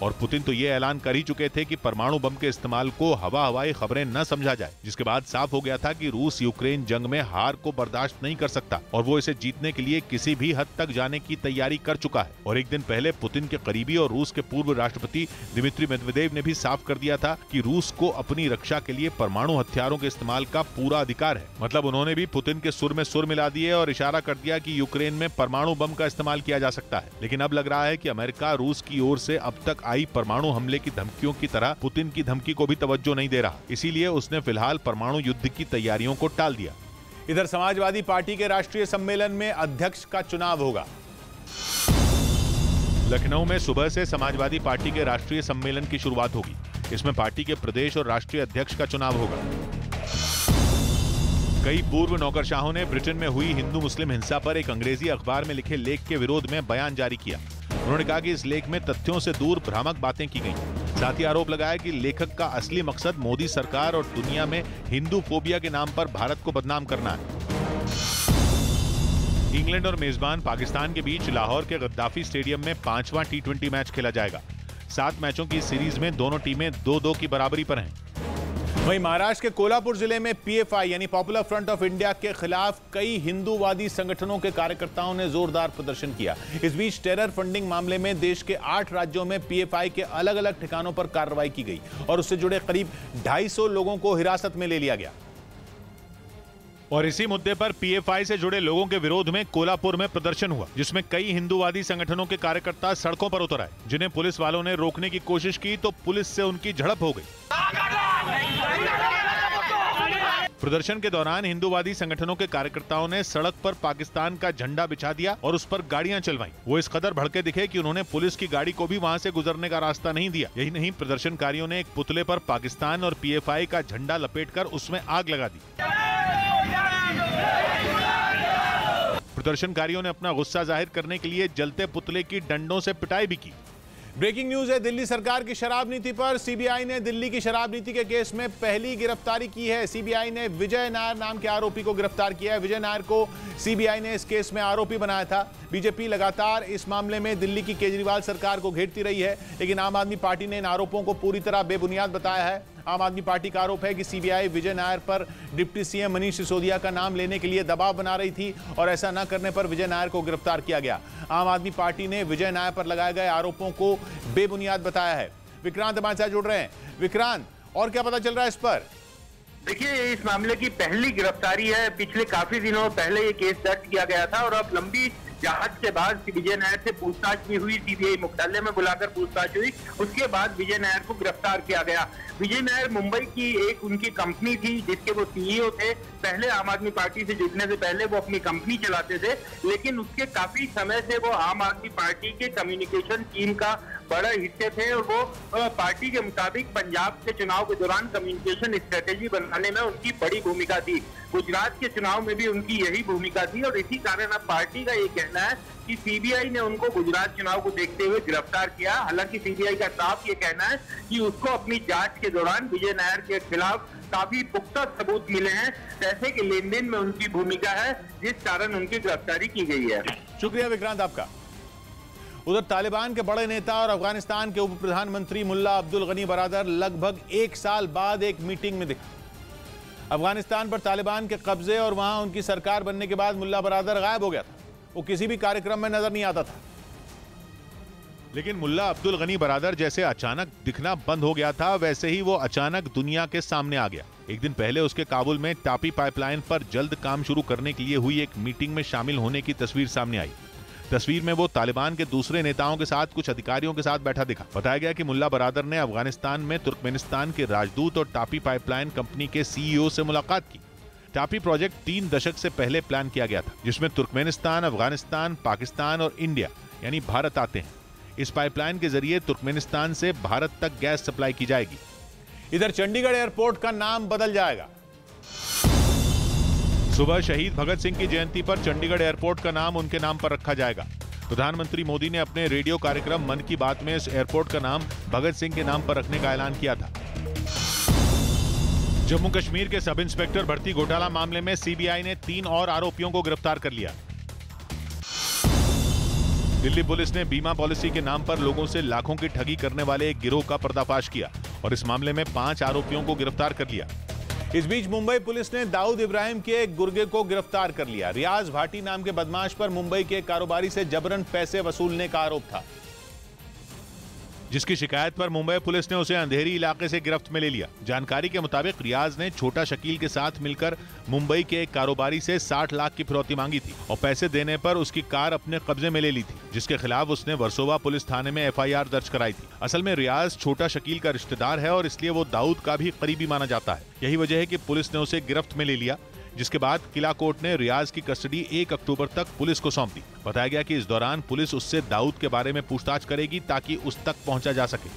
और पुतिन तो ये ऐलान कर ही चुके थे कि परमाणु बम के इस्तेमाल को हवाई खबरें न समझा जाए, जिसके बाद साफ हो गया था कि रूस यूक्रेन जंग में हार को बर्दाश्त नहीं कर सकता और वो इसे जीतने के लिए किसी भी हद तक जाने की तैयारी कर चुका है। और एक दिन पहले पुतिन के करीबी और रूस के पूर्व राष्ट्रपति दिमित्री मेदवेदेव ने भी साफ कर दिया था कि रूस को अपनी रक्षा के लिए परमाणु हथियारों के इस्तेमाल का पूरा अधिकार है। मतलब उन्होंने भी पुतिन के सुर में सुर मिला दिए और इशारा कर दिया कि यूक्रेन में परमाणु बम का इस्तेमाल किया जा सकता है। लेकिन अब लग रहा है कि अमेरिका रूस की ओर से अब तक आई परमाणु हमले की धमकियों की तरह पुतिन की धमकी को भी तवज्जो नहीं दे रहा, इसीलिए उसने फिलहाल परमाणु युद्ध की तैयारियों को टाल दिया। इधर समाजवादी पार्टी के राष्ट्रीय सम्मेलन में अध्यक्ष का चुनाव होगा। लखनऊ में सुबह से समाजवादी पार्टी के राष्ट्रीय सम्मेलन की शुरुआत होगी। इसमें पार्टी के प्रदेश और राष्ट्रीय अध्यक्ष का चुनाव होगा। कई पूर्व नौकरशाहों ने ब्रिटेन में हुई हिंदू मुस्लिम हिंसा पर एक अंग्रेजी अखबार में लिखे लेख के विरोध में बयान जारी किया। उन्होंने कहा कि इस लेख में तथ्यों से दूर भ्रामक बातें की गई। साथ ही आरोप लगाया कि लेखक का असली मकसद मोदी सरकार और दुनिया में हिंदू फोबिया के नाम पर भारत को बदनाम करना है। इंग्लैंड और मेजबान पाकिस्तान के बीच लाहौर के गद्दाफी स्टेडियम में 5वां T20 मैच खेला जाएगा। 7 मैचों की सीरीज में दोनों टीमें 2-2 की बराबरी पर हैं। वहीं महाराष्ट्र के कोल्हापुर जिले में PFI यानी पॉपुलर फ्रंट ऑफ इंडिया के खिलाफ कई हिंदूवादी संगठनों के कार्यकर्ताओं ने जोरदार प्रदर्शन किया। इस बीच टेरर फंडिंग मामले में देश के 8 राज्यों में PFI के अलग अलग ठिकानों पर कार्रवाई की गई और उससे जुड़े करीब 250 लोगों को हिरासत में ले लिया गया। और इसी मुद्दे पर PFI से जुड़े लोगों के विरोध में कोल्हापुर में प्रदर्शन हुआ, जिसमें कई हिंदूवादी संगठनों के कार्यकर्ता सड़कों पर उतर आए। जिन्हें पुलिस वालों ने रोकने की कोशिश की तो पुलिस से उनकी झड़प हो गई। प्रदर्शन के दौरान हिंदूवादी संगठनों के कार्यकर्ताओं ने सड़क पर पाकिस्तान का झंडा बिछा दिया और उस पर गाड़ियां चलवाईं। वो इस कदर भड़के दिखे कि उन्होंने पुलिस की गाड़ी को भी वहां से गुजरने का रास्ता नहीं दिया। यही नहीं, प्रदर्शनकारियों ने एक पुतले पर पाकिस्तान और PFI का झंडा लपेटकर उसमें आग लगा दी। प्रदर्शनकारियों ने अपना गुस्सा जाहिर करने के लिए जलते पुतले की डंडों से पिटाई भी की। ब्रेकिंग न्यूज है, दिल्ली सरकार की शराब नीति पर CBI ने दिल्ली की शराब नीति के केस में पहली गिरफ्तारी की है। CBI ने विजय नायर नाम के आरोपी को गिरफ्तार किया है। विजय नायर को CBI ने इस केस में आरोपी बनाया था। बीजेपी लगातार इस मामले में दिल्ली की केजरीवाल सरकार को घेरती रही है, लेकिन आम आदमी पार्टी ने इन आरोपों को पूरी तरह बेबुनियाद बताया है। आम आदमी पार्टी का आरोप है कि CBI विजय नायर पर डिप्टी CM मनीष सिसोदिया का नाम लेने के लिए दबाव बना रही थी और ऐसा न करने पर विजय नायर को गिरफ्तार किया गया। आम आदमी पार्टी ने विजय नायर पर लगाए गए आरोपों को बेबुनियाद बताया है। विक्रांत हमारे साथ जुड़ रहे हैं। विक्रांत, और क्या पता चल रहा है इस पर? देखिए, इस मामले की पहली गिरफ्तारी है। पिछले काफी दिनों पहले ये केस दर्ज किया गया था और अब लंबी जांच के बाद विजय नायर से पूछताछ भी हुई। CBI मुख्यालय में बुलाकर पूछताछ हुई। उसके बाद विजय नायर को गिरफ्तार किया गया। विजय नायर मुंबई की एक उनकी कंपनी थी जिसके वो CEO थे। पहले आम आदमी पार्टी से जुड़ने से पहले वो अपनी कंपनी चलाते थे, लेकिन उसके काफी समय से वो आम आदमी पार्टी के कम्युनिकेशन टीम का बड़ा हिस्से थे और वो पार्टी के मुताबिक पंजाब के चुनाव के दौरान कम्युनिकेशन स्ट्रेटेजी बनाने में उनकी बड़ी भूमिका थी। गुजरात के चुनाव में भी उनकी यही भूमिका थी और इसी कारण अब पार्टी का ये कहना है कि CBI ने उनको गुजरात चुनाव को देखते हुए गिरफ्तार किया। हालांकि CBI का साफ ये कहना है कि उसको अपनी जांच के दौरान विजय नायर के खिलाफ काफी पुख्ता सबूत मिले हैं। पैसे के लेन देन में उनकी भूमिका है, जिस कारण उनकी गिरफ्तारी की गई है। शुक्रिया विक्रांत आपका। उधर तालिबान के बड़े नेता और अफगानिस्तान के उप प्रधानमंत्री मुल्ला अब्दुल गनी बरादर लगभग 1 साल बाद एक मीटिंग में दिखे। अफगानिस्तान पर तालिबान के कब्जे और वहां उनकी सरकार बनने के बाद मुल्ला बरादर गायब हो गया था। वो किसी भी कार्यक्रम में नजर नहीं आता था। लेकिन मुल्ला अब्दुल गनी बरादर जैसे अचानक दिखना बंद हो गया था, वैसे ही वो अचानक दुनिया के सामने आ गया। एक दिन पहले उसके काबुल में टापी पाइपलाइन पर जल्द काम शुरू करने के लिए हुई एक मीटिंग में शामिल होने की तस्वीर सामने आई। तस्वीर में वो तालिबान के दूसरे नेताओं के साथ कुछ अधिकारियों के साथ बैठा दिखा। बताया गया कि मुल्ला बरादर ने अफगानिस्तान में तुर्कमेनिस्तान के राजदूत और टापी पाइपलाइन कंपनी के CEO से मुलाकात की। टापी प्रोजेक्ट 3 दशक से पहले प्लान किया गया था, जिसमें तुर्कमेनिस्तान, अफगानिस्तान, पाकिस्तान और इंडिया यानी भारत आते हैं। इस पाइपलाइन के जरिए तुर्कमेनिस्तान से भारत तक गैस सप्लाई की जाएगी। इधर चंडीगढ़ एयरपोर्ट का नाम बदल जाएगा। सुबह शहीद भगत सिंह की जयंती पर चंडीगढ़ एयरपोर्ट का नाम उनके नाम पर रखा जाएगा। प्रधानमंत्री मोदी ने अपने रेडियो कार्यक्रम मन की बात में इस एयरपोर्ट का नाम भगत सिंह के नाम पर रखने का ऐलान किया था। जम्मू कश्मीर के सब इंस्पेक्टर भर्ती घोटाला मामले में CBI ने 3 और आरोपियों को गिरफ्तार कर लिया। दिल्ली पुलिस ने बीमा पॉलिसी के नाम पर लोगों से लाखों की ठगी करने वाले एक गिरोह का पर्दाफाश किया और इस मामले में 5 आरोपियों को गिरफ्तार कर लिया। इस बीच मुंबई पुलिस ने दाऊद इब्राहिम के एक गुर्गे को गिरफ्तार कर लिया। रियाज भाटी नाम के बदमाश पर मुंबई के कारोबारी से जबरन पैसे वसूलने का आरोप था, जिसकी शिकायत पर मुंबई पुलिस ने उसे अंधेरी इलाके से गिरफ्त में ले लिया। जानकारी के मुताबिक रियाज ने छोटा शकील के साथ मिलकर मुंबई के एक कारोबारी से 60 लाख की फिरौती मांगी थी और पैसे देने पर उसकी कार अपने कब्जे में ले ली थी, जिसके खिलाफ उसने वर्सोवा पुलिस थाने में FIR दर्ज कराई थी। असल में रियाज छोटा शकील का रिश्तेदार है और इसलिए वो दाऊद का भी करीबी माना जाता है। यही वजह है कि पुलिस ने उसे गिरफ्त में ले लिया, जिसके बाद किला कोर्ट ने रियाज की कस्टडी 1 अक्टूबर तक पुलिस को सौंप दी। बताया गया कि इस दौरान पुलिस उससे दाऊद के बारे में पूछताछ करेगी ताकि उस तक पहुंचा जा सके।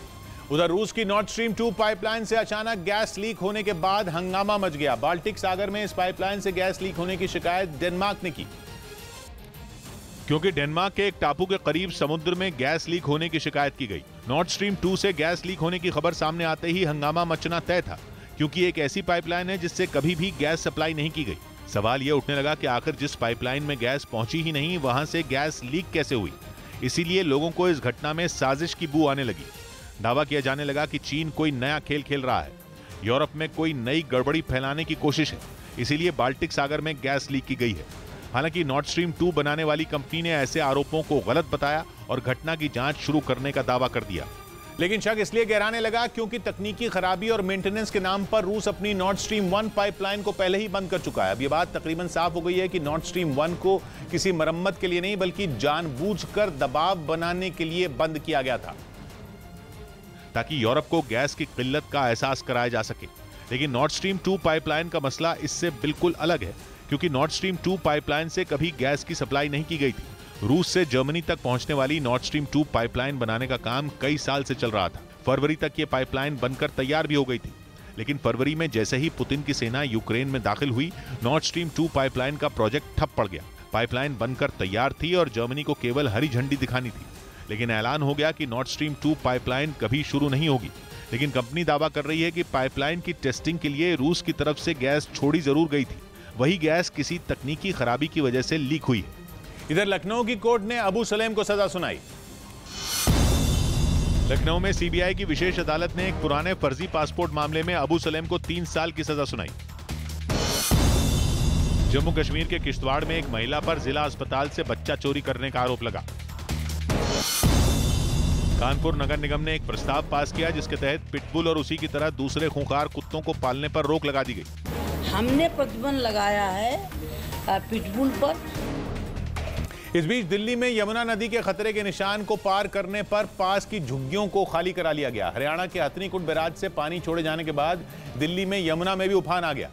उधर रूस की नॉर्थ स्ट्रीम 2 पाइपलाइन से अचानक गैस लीक होने के बाद हंगामा मच गया। बाल्टिक सागर में इस पाइपलाइन से गैस लीक होने की शिकायत डेनमार्क ने की, क्योंकि डेनमार्क के एक टापू के करीब समुद्र में गैस लीक होने की शिकायत की गई। नॉर्थ स्ट्रीम 2 से गैस लीक होने की खबर सामने आते ही हंगामा मचना तय था, क्योंकि एक ऐसी पाइपलाइन है जिससे कभी भी गैस सप्लाई नहीं की गई। सवाल यह उठने लगा कि आखिर जिस पाइपलाइन में गैस पहुंची ही नहीं, वहां से गैस लीक कैसे हुई। इसीलिए लोगों को इस घटना में साजिश की बू आने लगी। दावा किया जाने लगा कि चीन कोई नया खेल खेल रहा है, यूरोप में कोई नई गड़बड़ी फैलाने की कोशिश है, इसीलिए बाल्टिक सागर में गैस लीक की गई है। हालांकि नॉर्थ स्ट्रीम 2 बनाने वाली कंपनी ने ऐसे आरोपों को गलत बताया और घटना की जांच शुरू करने का दावा कर दिया। लेकिन शक इसलिए गहराने लगा क्योंकि तकनीकी खराबी और मेंटेनेंस के नाम पर रूस अपनी नॉर्थ स्ट्रीम 1 पाइपलाइन को पहले ही बंद कर चुका है। अब ये बात तकरीबन साफ हो गई है कि नॉर्थ स्ट्रीम 1 को किसी मरम्मत के लिए नहीं बल्कि जानबूझकर दबाव बनाने के लिए बंद किया गया था, ताकि यूरोप को गैस की किल्लत का एहसास कराया जा सके। लेकिन नॉर्थ स्ट्रीम 2 पाइपलाइन का मसला इससे बिल्कुल अलग है, क्योंकि नॉर्थ स्ट्रीम 2 पाइपलाइन से कभी गैस की सप्लाई नहीं की गई थी। रूस से जर्मनी तक पहुंचने वाली नॉर्थ स्ट्रीम 2 पाइपलाइन बनाने का काम कई साल से चल रहा था। फरवरी तक ये पाइपलाइन बनकर तैयार भी हो गई थी, लेकिन फरवरी में जैसे ही पुतिन की सेना यूक्रेन में दाखिल हुई, नॉर्थ स्ट्रीम 2 पाइपलाइन का प्रोजेक्ट ठप पड़ गया। पाइपलाइन बनकर तैयार थी और जर्मनी को केवल हरी झंडी दिखानी थी, लेकिन ऐलान हो गया कि नॉर्थ स्ट्रीम 2 पाइपलाइन कभी शुरू नहीं होगी। लेकिन कंपनी दावा कर रही है कि पाइपलाइन की टेस्टिंग के लिए रूस की तरफ से गैस छोड़ी जरूर गई थी, वही गैस किसी तकनीकी खराबी की वजह से लीक हुई है। इधर लखनऊ की कोर्ट ने अबू सलेम को सजा सुनाई। लखनऊ में सीबीआई की विशेष अदालत ने एक पुराने फर्जी पासपोर्ट मामले में अबू सलेम को 3 साल की सजा सुनाई। जम्मू कश्मीर के किश्तवाड़ में एक महिला पर जिला अस्पताल से बच्चा चोरी करने का आरोप लगा। कानपुर नगर निगम ने एक प्रस्ताव पास किया जिसके तहत पिटबुल और उसी की तरह दूसरे खूंखार कुत्तों को पालने पर रोक लगा दी गई। हमने प्रतिबंध लगाया है पिटबुल पर। इस बीच दिल्ली में यमुना नदी के खतरे के निशान को पार करने पर पास की झुग्गियों को खाली करा लिया गया। हरियाणा के हथनीकुंड बैराज से पानी छोड़े जाने के बाद दिल्ली में यमुना में भी उफान आ गया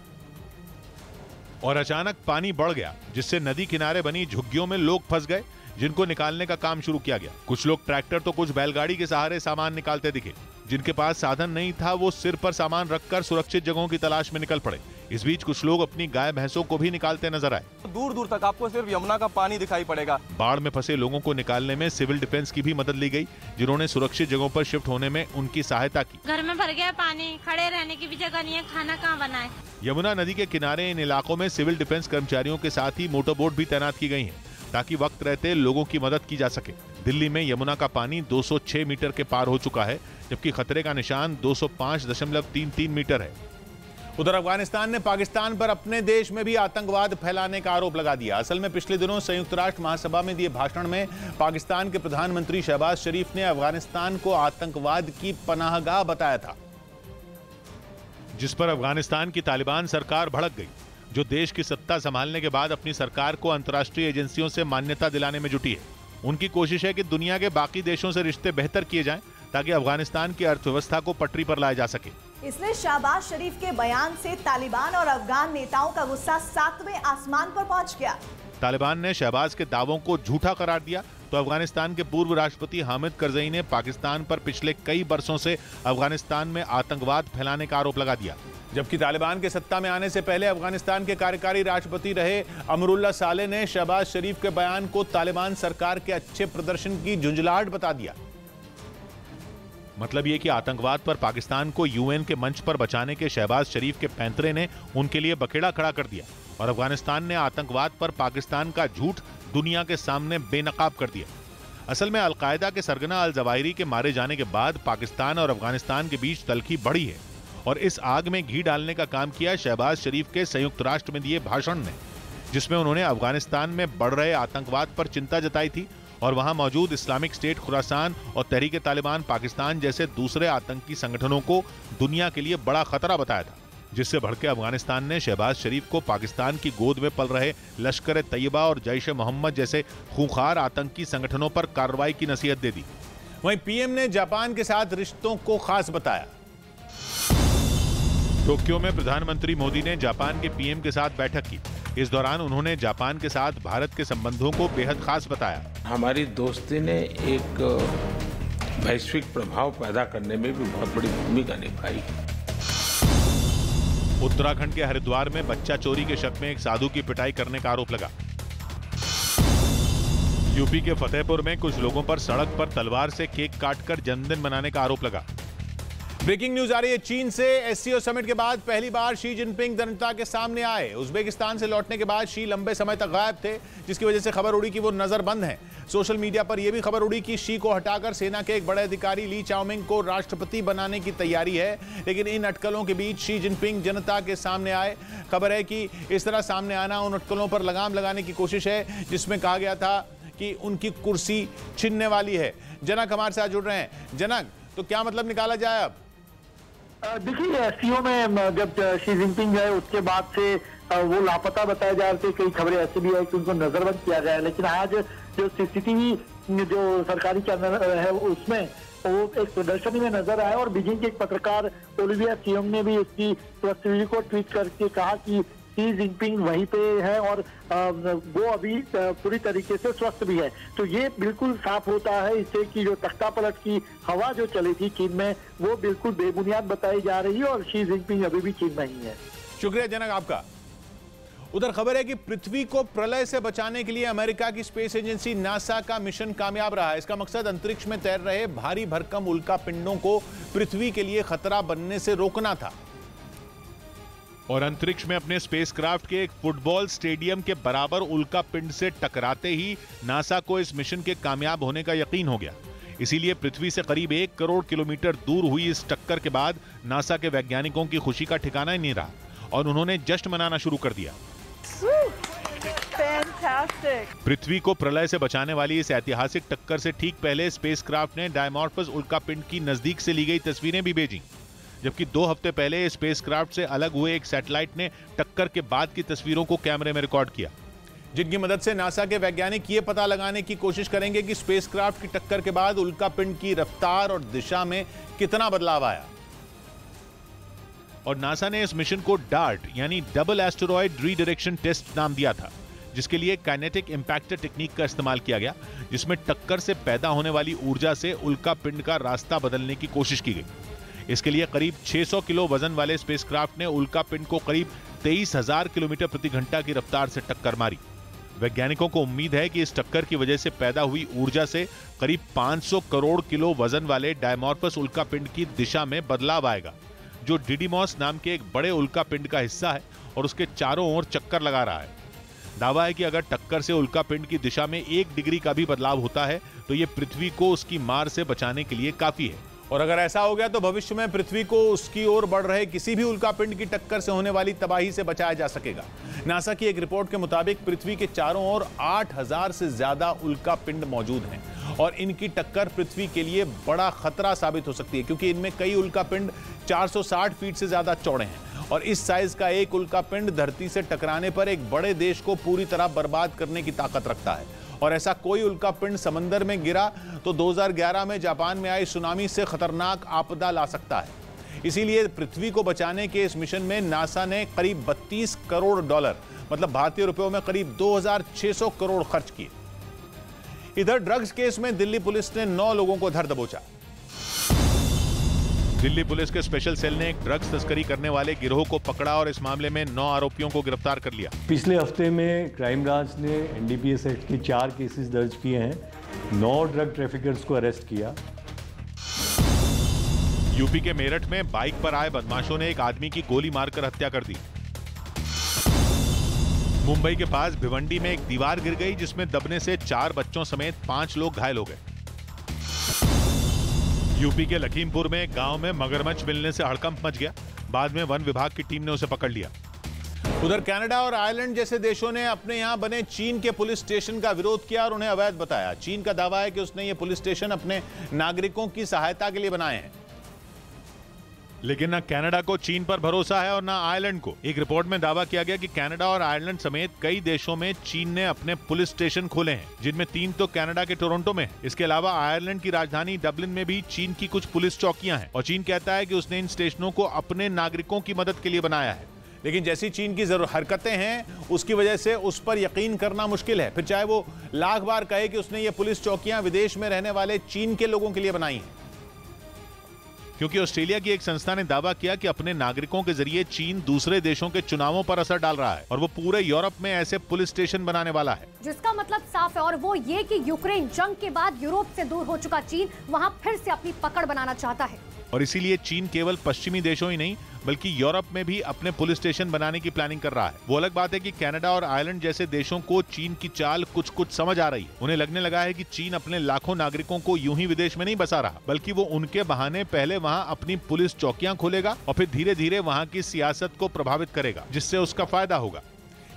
और अचानक पानी बढ़ गया, जिससे नदी किनारे बनी झुग्गियों में लोग फंस गए, जिनको निकालने का काम शुरू किया गया। कुछ लोग ट्रैक्टर तो कुछ बैलगाड़ी के सहारे सामान निकालते दिखे। जिनके पास साधन नहीं था वो सिर पर सामान रखकर सुरक्षित जगहों की तलाश में निकल पड़े। इस बीच कुछ लोग अपनी गाय भैंसों को भी निकालते नजर आए। दूर दूर तक आपको सिर्फ यमुना का पानी दिखाई पड़ेगा। बाढ़ में फंसे लोगों को निकालने में सिविल डिफेंस की भी मदद ली गई, जिन्होंने सुरक्षित जगहों पर शिफ्ट होने में उनकी सहायता की। घर में भर गया पानी, खड़े रहने की भी जगह नहीं है, खाना कहाँ बनाए। यमुना नदी के किनारे इन इलाकों में सिविल डिफेंस कर्मचारियों के साथ ही मोटर बोट भी तैनात की गई है, ताकि वक्त रहते लोगों की मदद की जा सके। दिल्ली में यमुना का पानी 206 मीटर के पार हो चुका है, जबकि खतरे का निशान 205.33 मीटर है। उधर अफगानिस्तान ने पाकिस्तान पर अपने देश में भी आतंकवाद फैलाने का आरोप लगा दिया। असल में पिछले दिनों संयुक्त राष्ट्र महासभा में दिए भाषण में पाकिस्तान के प्रधानमंत्री शहबाज शरीफ ने अफगानिस्तान को आतंकवाद की पनाहगाह बताया था, जिस पर अफगानिस्तान की तालिबान सरकार भड़क गई, जो देश की सत्ता संभालने के बाद अपनी सरकार को अंतर्राष्ट्रीय एजेंसियों से मान्यता दिलाने में जुटी है। उनकी कोशिश है कि दुनिया के बाकी देशों से रिश्ते बेहतर किए जाएं, ताकि अफगानिस्तान की अर्थव्यवस्था को पटरी पर लाया जा सके। इसलिए शहबाज शरीफ के बयान से तालिबान और अफगान नेताओं का गुस्सा 7वें आसमान पर पहुंच गया। तालिबान ने शहबाज के दावों को झूठा करार दिया, तो अफगानिस्तान के पूर्व राष्ट्रपति हामिद करजई ने पाकिस्तान पर पिछले कई बरसों से अफगानिस्तान में आतंकवाद फैलाने का आरोप लगा दिया। जबकि तालिबान के सत्ता में आने से पहले अफगानिस्तान के कार्यकारी राष्ट्रपति रहे अमरुल्लाह सालेह ने शहबाज शरीफ के बयान को तालिबान सरकार के अच्छे प्रदर्शन की झुंझलाहट बता दिया। मतलब ये कि आतंकवाद पर पाकिस्तान को यूएन के मंच पर बचाने के शहबाज शरीफ के पैंतरे ने उनके लिए बखेड़ा खड़ा कर दिया और अफगानिस्तान ने आतंकवाद पर पाकिस्तान का झूठ दुनिया के सामने बेनकाब कर दिया। असल में अलकायदा के सरगना अल जवाहिरी के मारे जाने के बाद पाकिस्तान और अफगानिस्तान के बीच तल्खी बढ़ी है और इस आग में घी डालने का काम किया शहबाज शरीफ के संयुक्त राष्ट्र में दिए भाषण ने, जिसमें उन्होंने अफगानिस्तान में बढ़ रहे आतंकवाद पर चिंता जताई थी और वहां मौजूद इस्लामिक स्टेट खुरासान और तहरीक तालिबान पाकिस्तान जैसे दूसरे आतंकी संगठनों को दुनिया के लिए बड़ा खतरा बताया था, जिससे भड़के अफगानिस्तान ने शहबाज शरीफ को पाकिस्तान की गोद में पल रहे लश्कर तैयबा और जैश ए मोहम्मद जैसे खूंखार आतंकी संगठनों पर कार्रवाई की नसीहत दे दी। वहीं पीएम ने जापान के साथ रिश्तों को खास बताया। टोक्यो में प्रधानमंत्री मोदी ने जापान के पीएम के साथ बैठक की। इस दौरान उन्होंने जापान के साथ भारत के संबंधों को बेहद खास बताया। हमारी दोस्ती ने एक वैश्विक प्रभाव पैदा करने में भी बहुत बड़ी भूमिका निभाई। उत्तराखंड के हरिद्वार में बच्चा चोरी के शक में एक साधु की पिटाई करने का आरोप लगा। यूपी के फतेहपुर में कुछ लोगों पर सड़क पर तलवार से केक काटकर जन्मदिन मनाने का आरोप लगा। ब्रेकिंग न्यूज आ रही है चीन से। एससीओ समिट के बाद पहली बार शी जिनपिंग जनता के सामने आए। उज्बेकिस्तान से लौटने के बाद शी लंबे समय तक गायब थे, जिसकी वजह से खबर उड़ी कि वो नजरबंद हैं। सोशल मीडिया पर यह भी खबर उड़ी कि शी को हटाकर सेना के एक बड़े अधिकारी ली चाओमिंग को राष्ट्रपति बनाने की तैयारी है, लेकिन इन अटकलों के बीच शी जिनपिंग जनता के सामने आए। खबर है कि इस तरह सामने आना उन अटकलों पर लगाम लगाने की कोशिश है जिसमें कहा गया था कि उनकी कुर्सी छिनने वाली है। जनक हमारे साथ जुड़ रहे हैं। जनक, तो क्या मतलब निकाला जाए अब? देखिए, एससीओ में जब शी जिनपिंग गए उसके बाद से वो लापता बताए जा रहे थे। कई खबरें ऐसी भी है कि उनको नजरबंद किया गया है, लेकिन आज जो सीसीटीवी जो सरकारी चैनल है उसमें वो एक प्रदर्शनी में नजर आया और बीजिंग के एक पत्रकार ओलिविया सियोंग ने भी इसकी तस्वीर को ट्वीट करके कहा कि शी जिनपिंग वहीं पे है और वो अभी पूरी तरीके से स्वस्थ भी है। तो ये बिल्कुल साफ होता है इससे कि जो तख्ता पलट की हवा जो चली थी चीन में वो बिल्कुल बेबुनियाद बताई जा रही है और शी जिनपिंग अभी भी चीन में ही है। शुक्रिया जनक आपका। उधर खबर है कि पृथ्वी को प्रलय से बचाने के लिए अमेरिका की स्पेस एजेंसी नासा का मिशन कामयाब रहा है। इसका मकसद अंतरिक्ष में तैर रहे भारी भरकम उल्का पिंडों को पृथ्वी के लिए खतरा बनने से रोकना था और अंतरिक्ष में अपने स्पेसक्राफ्ट के एक फुटबॉल स्टेडियम के बराबर उल्का पिंड से टकराते ही नासा को इस मिशन के कामयाब होने का यकीन हो गया। इसीलिए पृथ्वी से करीब 1 करोड़ किलोमीटर दूर हुई इस टक्कर के बाद नासा के वैज्ञानिकों की खुशी का ठिकाना ही नहीं रहा और उन्होंने जश्न मनाना शुरू कर दिया। पृथ्वी को प्रलय से बचाने वाली इस ऐतिहासिक टक्कर से ठीक पहले स्पेसक्राफ्ट ने डायमॉर्फस उल्का पिंड की नजदीक से ली गई तस्वीरें भी भेजी, जबकि 2 हफ्ते पहले स्पेसक्राफ्ट से अलग हुए एक सैटेलाइट ने टक्कर के बाद की तस्वीरों को कैमरे में रिकॉर्ड किया, जिनकी मदद से नासा के वैज्ञानिक ये पता लगाने की कोशिश करेंगे कि स्पेसक्राफ्ट की टक्कर के बाद उल्का पिंड की रफ्तार और दिशा में कितना बदलाव आया। और नासा ने इस मिशन को डार्ट यानी डबल एस्टेरॉयड रीडायरेक्शन टेस्ट नाम दिया था, जिसके लिए काइनेटिक इंपैक्टर टेक्निक का इस्तेमाल किया गया, जिसमें टक्कर से पैदा होने वाली ऊर्जा से उल्का पिंड का रास्ता बदलने की कोशिश की गई। इसके लिए करीब 600 किलो वजन वाले स्पेसक्राफ्ट ने उल्का पिंड को करीब 23,000 किलोमीटर प्रति घंटा की रफ्तार से टक्कर मारी। वैज्ञानिकों को उम्मीद है कि इस टक्कर की वजह से पैदा हुई ऊर्जा से करीब 500 करोड़ किलो वजन वाले डायमॉर्फस उल्का पिंड की दिशा में बदलाव आएगा, जो डिडीमॉस नाम के एक बड़े उल्का पिंड का हिस्सा है और उसके चारों ओर चक्कर लगा रहा है। दावा है कि अगर टक्कर से उल्का पिंड की दिशा में 1 डिग्री का भी बदलाव होता है तो ये पृथ्वी को उसकी मार से बचाने के लिए काफी है। और अगर ऐसा हो गया तो भविष्य में पृथ्वी को उसकी ओर बढ़ रहे किसी भी उल्का पिंड की टक्कर से होने वाली तबाही से बचाया जा सकेगा। नासा की एक रिपोर्ट के मुताबिक पृथ्वी के चारों ओर 8,000 से ज्यादा उल्का पिंड मौजूद हैं और इनकी टक्कर पृथ्वी के लिए बड़ा खतरा साबित हो सकती है, क्योंकि इनमें कई उल्का पिंड 460 फीट से ज्यादा चौड़े हैं और इस साइज का एक उल्का पिंड धरती से टकराने पर एक बड़े देश को पूरी तरह बर्बाद करने की ताकत रखता है। और ऐसा कोई उल्का पिंड समंदर में गिरा तो 2011 में जापान में आई सुनामी से खतरनाक आपदा ला सकता है। इसीलिए पृथ्वी को बचाने के इस मिशन में नासा ने करीब $32 करोड़, मतलब भारतीय रुपयों में करीब 2,600 करोड़ खर्च किए। इधर ड्रग्स केस में दिल्ली पुलिस ने 9 लोगों को धर दबोचा। दिल्ली पुलिस के स्पेशल सेल ने एक ड्रग्स तस्करी करने वाले गिरोह को पकड़ा और इस मामले में 9 आरोपियों को गिरफ्तार कर लिया। पिछले हफ्ते में क्राइम ब्रांच ने एनडीपीएस एक्ट के 4 केसेस दर्ज किए हैं, 9 ड्रग ट्रैफिकर्स को अरेस्ट किया। यूपी के मेरठ में बाइक पर आए बदमाशों ने एक आदमी की गोली मारकर हत्या कर दी। मुंबई के पास भिवंडी में एक दीवार गिर गई जिसमें दबने से 4 बच्चों समेत 5 लोग घायल हो गए। यूपी के लखीमपुर में एक गांव में मगरमच्छ मिलने से हड़कंप मच गया। बाद में वन विभाग की टीम ने उसे पकड़ लिया। उधर कनाडा और आयरलैंड जैसे देशों ने अपने यहां बने चीन के पुलिस स्टेशन का विरोध किया और उन्हें अवैध बताया। चीन का दावा है कि उसने ये पुलिस स्टेशन अपने नागरिकों की सहायता के लिए बनाए हैं। लेकिन न कनाडा को चीन पर भरोसा है और न आयरलैंड को। एक रिपोर्ट में दावा किया गया कि कनाडा और आयरलैंड समेत कई देशों में चीन ने अपने पुलिस स्टेशन खोले हैं, जिनमें 3 तो कनाडा के टोरंटो में है। इसके अलावा आयरलैंड की राजधानी डबलिन में भी चीन की कुछ पुलिस चौकियां हैं और चीन कहता है कि उसने इन स्टेशनों को अपने नागरिकों की मदद के लिए बनाया है। लेकिन जैसी चीन की हरकतें हैं उसकी वजह से उस पर यकीन करना मुश्किल है, फिर चाहे वो लाख बार कहे कि उसने ये पुलिस चौकियां विदेश में रहने वाले चीन के लोगों के लिए बनाई हैं। क्योंकि ऑस्ट्रेलिया की एक संस्था ने दावा किया कि अपने नागरिकों के जरिए चीन दूसरे देशों के चुनावों पर असर डाल रहा है और वो पूरे यूरोप में ऐसे पुलिस स्टेशन बनाने वाला है। जिसका मतलब साफ है और वो ये कि यूक्रेन जंग के बाद यूरोप से दूर हो चुका चीन वहां फिर से अपनी पकड़ बनाना चाहता है और इसीलिए चीन केवल पश्चिमी देशों ही नहीं बल्कि यूरोप में भी अपने पुलिस स्टेशन बनाने की प्लानिंग कर रहा है। वो अलग बात है कि कनाडा और आयरलैंड जैसे देशों को चीन की चाल कुछ समझ आ रही है। उन्हें लगने लगा है कि चीन अपने लाखों नागरिकों को यूं ही विदेश में नहीं बसा रहा, बल्कि वो उनके बहाने पहले वहां अपनी पुलिस चौकियां खोलेगा और फिर धीरे धीरे वहां की सियासत को प्रभावित करेगा, जिससे उसका फायदा होगा।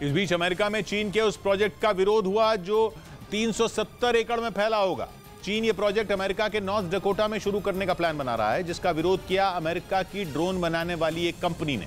इस बीच अमेरिका में चीन के उस प्रोजेक्ट का विरोध हुआ जो 370 एकड़ में फैला होगा। चीन ये प्रोजेक्ट अमेरिका के नॉर्थ डकोटा में शुरू करने का प्लान बना रहा है, जिसका विरोध किया अमेरिका की ड्रोन बनाने वाली एक कंपनी ने,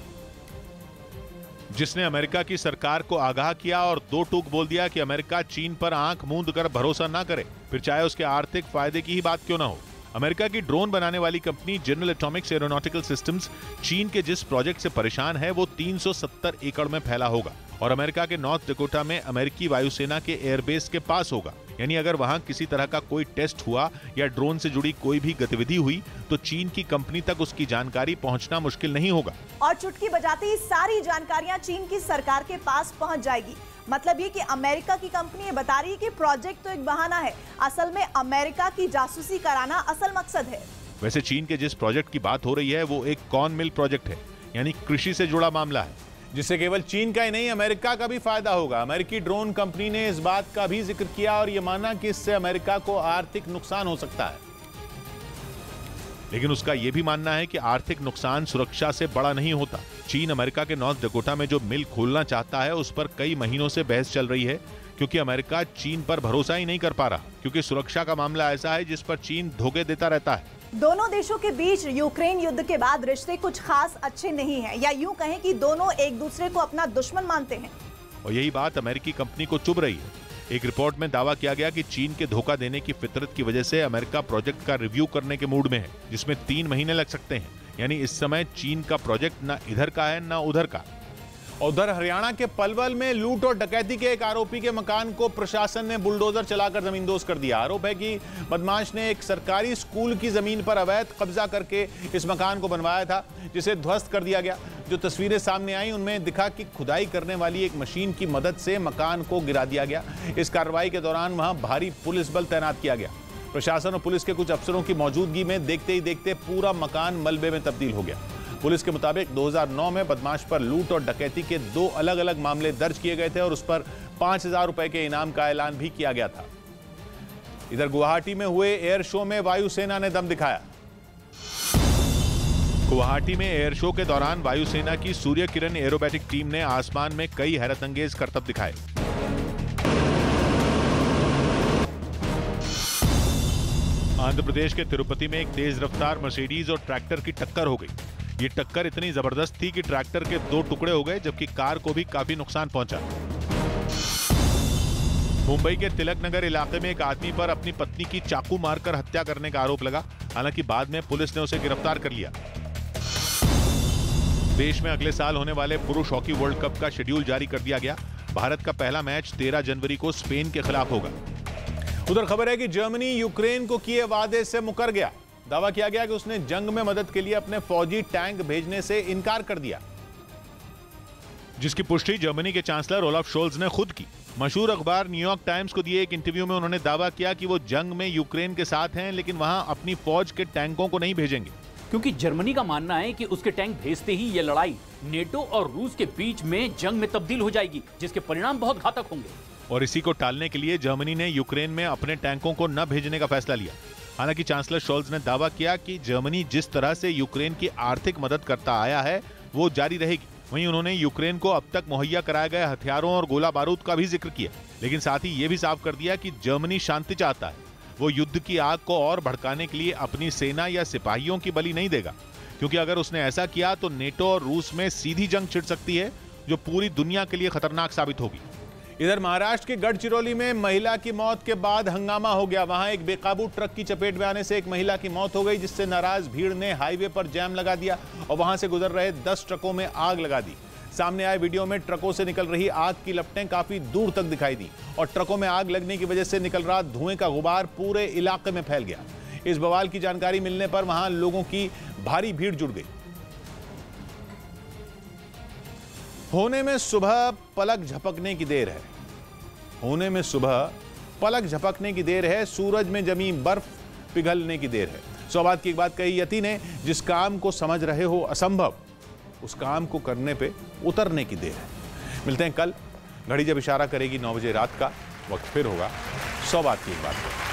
जिसने अमेरिका की सरकार को आगाह किया और 2 टूक बोल दिया कि अमेरिका चीन पर आंख मूंद कर भरोसा ना करे, फिर चाहे उसके आर्थिक फायदे की ही बात क्यों ना हो। अमेरिका की ड्रोन बनाने वाली company general Atomics aeronautical systems चीन के जिस प्रोजेक्ट से परेशान है वो 370 एकड़ में फैला होगा और अमेरिका के नॉर्थ डकोटा में अमेरिकी वायुसेना के एयरबेस के पास होगा। यानी अगर वहां किसी तरह का कोई टेस्ट हुआ या ड्रोन से जुड़ी कोई भी गतिविधि हुई तो चीन की कंपनी तक उसकी जानकारी पहुंचना मुश्किल नहीं होगा और चुटकी बजाते ही सारी जानकारियां चीन की सरकार के पास पहुंच जाएगी। मतलब ये कि अमेरिका की कंपनी ये बता रही है कि प्रोजेक्ट तो एक बहाना है, असल में अमेरिका की जासूसी कराना असल मकसद है। वैसे चीन के जिस प्रोजेक्ट की बात हो रही है वो एक कॉर्न मिल प्रोजेक्ट है, यानी कृषि से जुड़ा मामला है, जिससे केवल चीन का ही नहीं अमेरिका का भी फायदा होगा। अमेरिकी ड्रोन कंपनी ने इस बात का भी जिक्र किया और यह माना कि इससे अमेरिका को आर्थिक नुकसान हो सकता है। लेकिन उसका यह भी मानना है कि आर्थिक नुकसान सुरक्षा से बड़ा नहीं होता। चीन अमेरिका के नॉर्थ डकोटा में जो मिल खोलना चाहता है उस पर कई महीनों से बहस चल रही है, क्योंकि अमेरिका चीन पर भरोसा ही नहीं कर पा रहा, क्योंकि सुरक्षा का मामला ऐसा है जिस पर चीन धोखे देता रहता है। दोनों देशों के बीच यूक्रेन युद्ध के बाद रिश्ते कुछ खास अच्छे नहीं हैं, या यूं कहें कि दोनों एक दूसरे को अपना दुश्मन मानते हैं और यही बात अमेरिकी कंपनी को चुभ रही है। एक रिपोर्ट में दावा किया गया कि चीन के धोखा देने की फितरत की वजह से अमेरिका प्रोजेक्ट का रिव्यू करने के मूड में है, जिसमें 3 महीने लग सकते हैं। यानी इस समय चीन का प्रोजेक्ट ना इधर का है ना उधर का। उधर हरियाणा के पलवल में लूट और डकैती के एक आरोपी के मकान को प्रशासन ने बुलडोजर चलाकर जमींदोज कर दिया। आरोप है कि बदमाश ने एक सरकारी स्कूल की जमीन पर अवैध कब्जा करके इस मकान को बनवाया था, जिसे ध्वस्त कर दिया गया। जो तस्वीरें सामने आई उनमें दिखा कि खुदाई करने वाली एक मशीन की मदद से मकान को गिरा दिया गया। इस कार्रवाई के दौरान वहां भारी पुलिस बल तैनात किया गया। प्रशासन और पुलिस के कुछ अफसरों की मौजूदगी में देखते ही देखते पूरा मकान मलबे में तब्दील हो गया। पुलिस के मुताबिक 2009 में बदमाश पर लूट और डकैती के 2 अलग अलग मामले दर्ज किए गए थे और उस पर 5000 रुपए के इनाम का ऐलान भी किया गया था। इधर गुवाहाटी में हुए एयर शो में वायुसेना ने दम दिखाया। गुवाहाटी में एयर शो के दौरान वायुसेना की सूर्य किरण एरोबैटिक टीम ने आसमान में कई हैरतअंगेज करतब दिखाए। आंध्र प्रदेश के तिरुपति में एक तेज रफ्तार मर्सिडीज और ट्रैक्टर की टक्कर हो गई। ये टक्कर इतनी जबरदस्त थी कि ट्रैक्टर के 2 टुकड़े हो गए, जबकि कार को भी काफी नुकसान पहुंचा। मुंबई के तिलक नगर इलाके में एक आदमी पर अपनी पत्नी की चाकू मारकर हत्या करने का आरोप लगा। हालांकि बाद में पुलिस ने उसे गिरफ्तार कर लिया। देश में अगले साल होने वाले पुरुष हॉकी वर्ल्ड कप का शेड्यूल जारी कर दिया गया। भारत का पहला मैच 13 जनवरी को स्पेन के खिलाफ होगा। उधर खबर है कि जर्मनी यूक्रेन को किए वादे से मुकर गया। दावा किया गया कि उसने जंग में मदद के लिए अपने फौजी टैंक भेजने से इनकार कर दिया, जिसकी पुष्टि जर्मनी के चांसलर ओलाफ शोल्ज ने खुद की। मशहूर अखबार न्यूयॉर्क टाइम्स को दिए एक इंटरव्यू में उन्होंने दावा किया कि वो जंग में यूक्रेन के साथ हैं, लेकिन वहां अपनी फौज के टैंकों को नहीं भेजेंगे। क्योंकि जर्मनी का मानना है कि उसके टैंक भेजते ही यह लड़ाई नेटो और रूस के बीच में जंग में तब्दील हो जाएगी, जिसके परिणाम बहुत घातक होंगे। और इसी को टालने के लिए जर्मनी ने यूक्रेन में अपने टैंकों को न भेजने का फैसला लिया। हालांकि चांसलर शोल्ज ने दावा किया कि जर्मनी जिस तरह से यूक्रेन की आर्थिक मदद करता आया है वो जारी रहेगी। वहीं उन्होंने यूक्रेन को अब तक मुहैया कराए गए हथियारों और गोला बारूद का भी जिक्र किया, लेकिन साथ ही ये भी साफ कर दिया कि जर्मनी शांति चाहता है। वो युद्ध की आग को और भड़काने के लिए अपनी सेना या सिपाहियों की बलि नहीं देगा, क्योंकि अगर उसने ऐसा किया तो नेटो और रूस में सीधी जंग छिड़ सकती है, जो पूरी दुनिया के लिए खतरनाक साबित होगी। इधर महाराष्ट्र के गढ़चिरौली में महिला की मौत के बाद हंगामा हो गया। वहां एक बेकाबू ट्रक की चपेट में आने से एक महिला की मौत हो गई, जिससे नाराज भीड़ ने हाईवे पर जैम लगा दिया और वहां से गुजर रहे 10 ट्रकों में आग लगा दी। सामने आए वीडियो में ट्रकों से निकल रही आग की लपटें काफी दूर तक दिखाई दी और ट्रकों में आग लगने की वजह से निकल रहा धुएं का गुबार पूरे इलाके में फैल गया। इस बवाल की जानकारी मिलने पर वहां लोगों की भारी भीड़ जुट गई। होने में सुबह पलक झपकने की देर है। होने में सुबह पलक झपकने की देर है। सूरज में जमी बर्फ पिघलने की देर है। सौबात की एक बात कही यति ने, जिस काम को समझ रहे हो असंभव, उस काम को करने पे उतरने की देर है। मिलते हैं कल। घड़ी जब इशारा करेगी 9 बजे रात का, वक्त फिर होगा 100 बात की एक बात।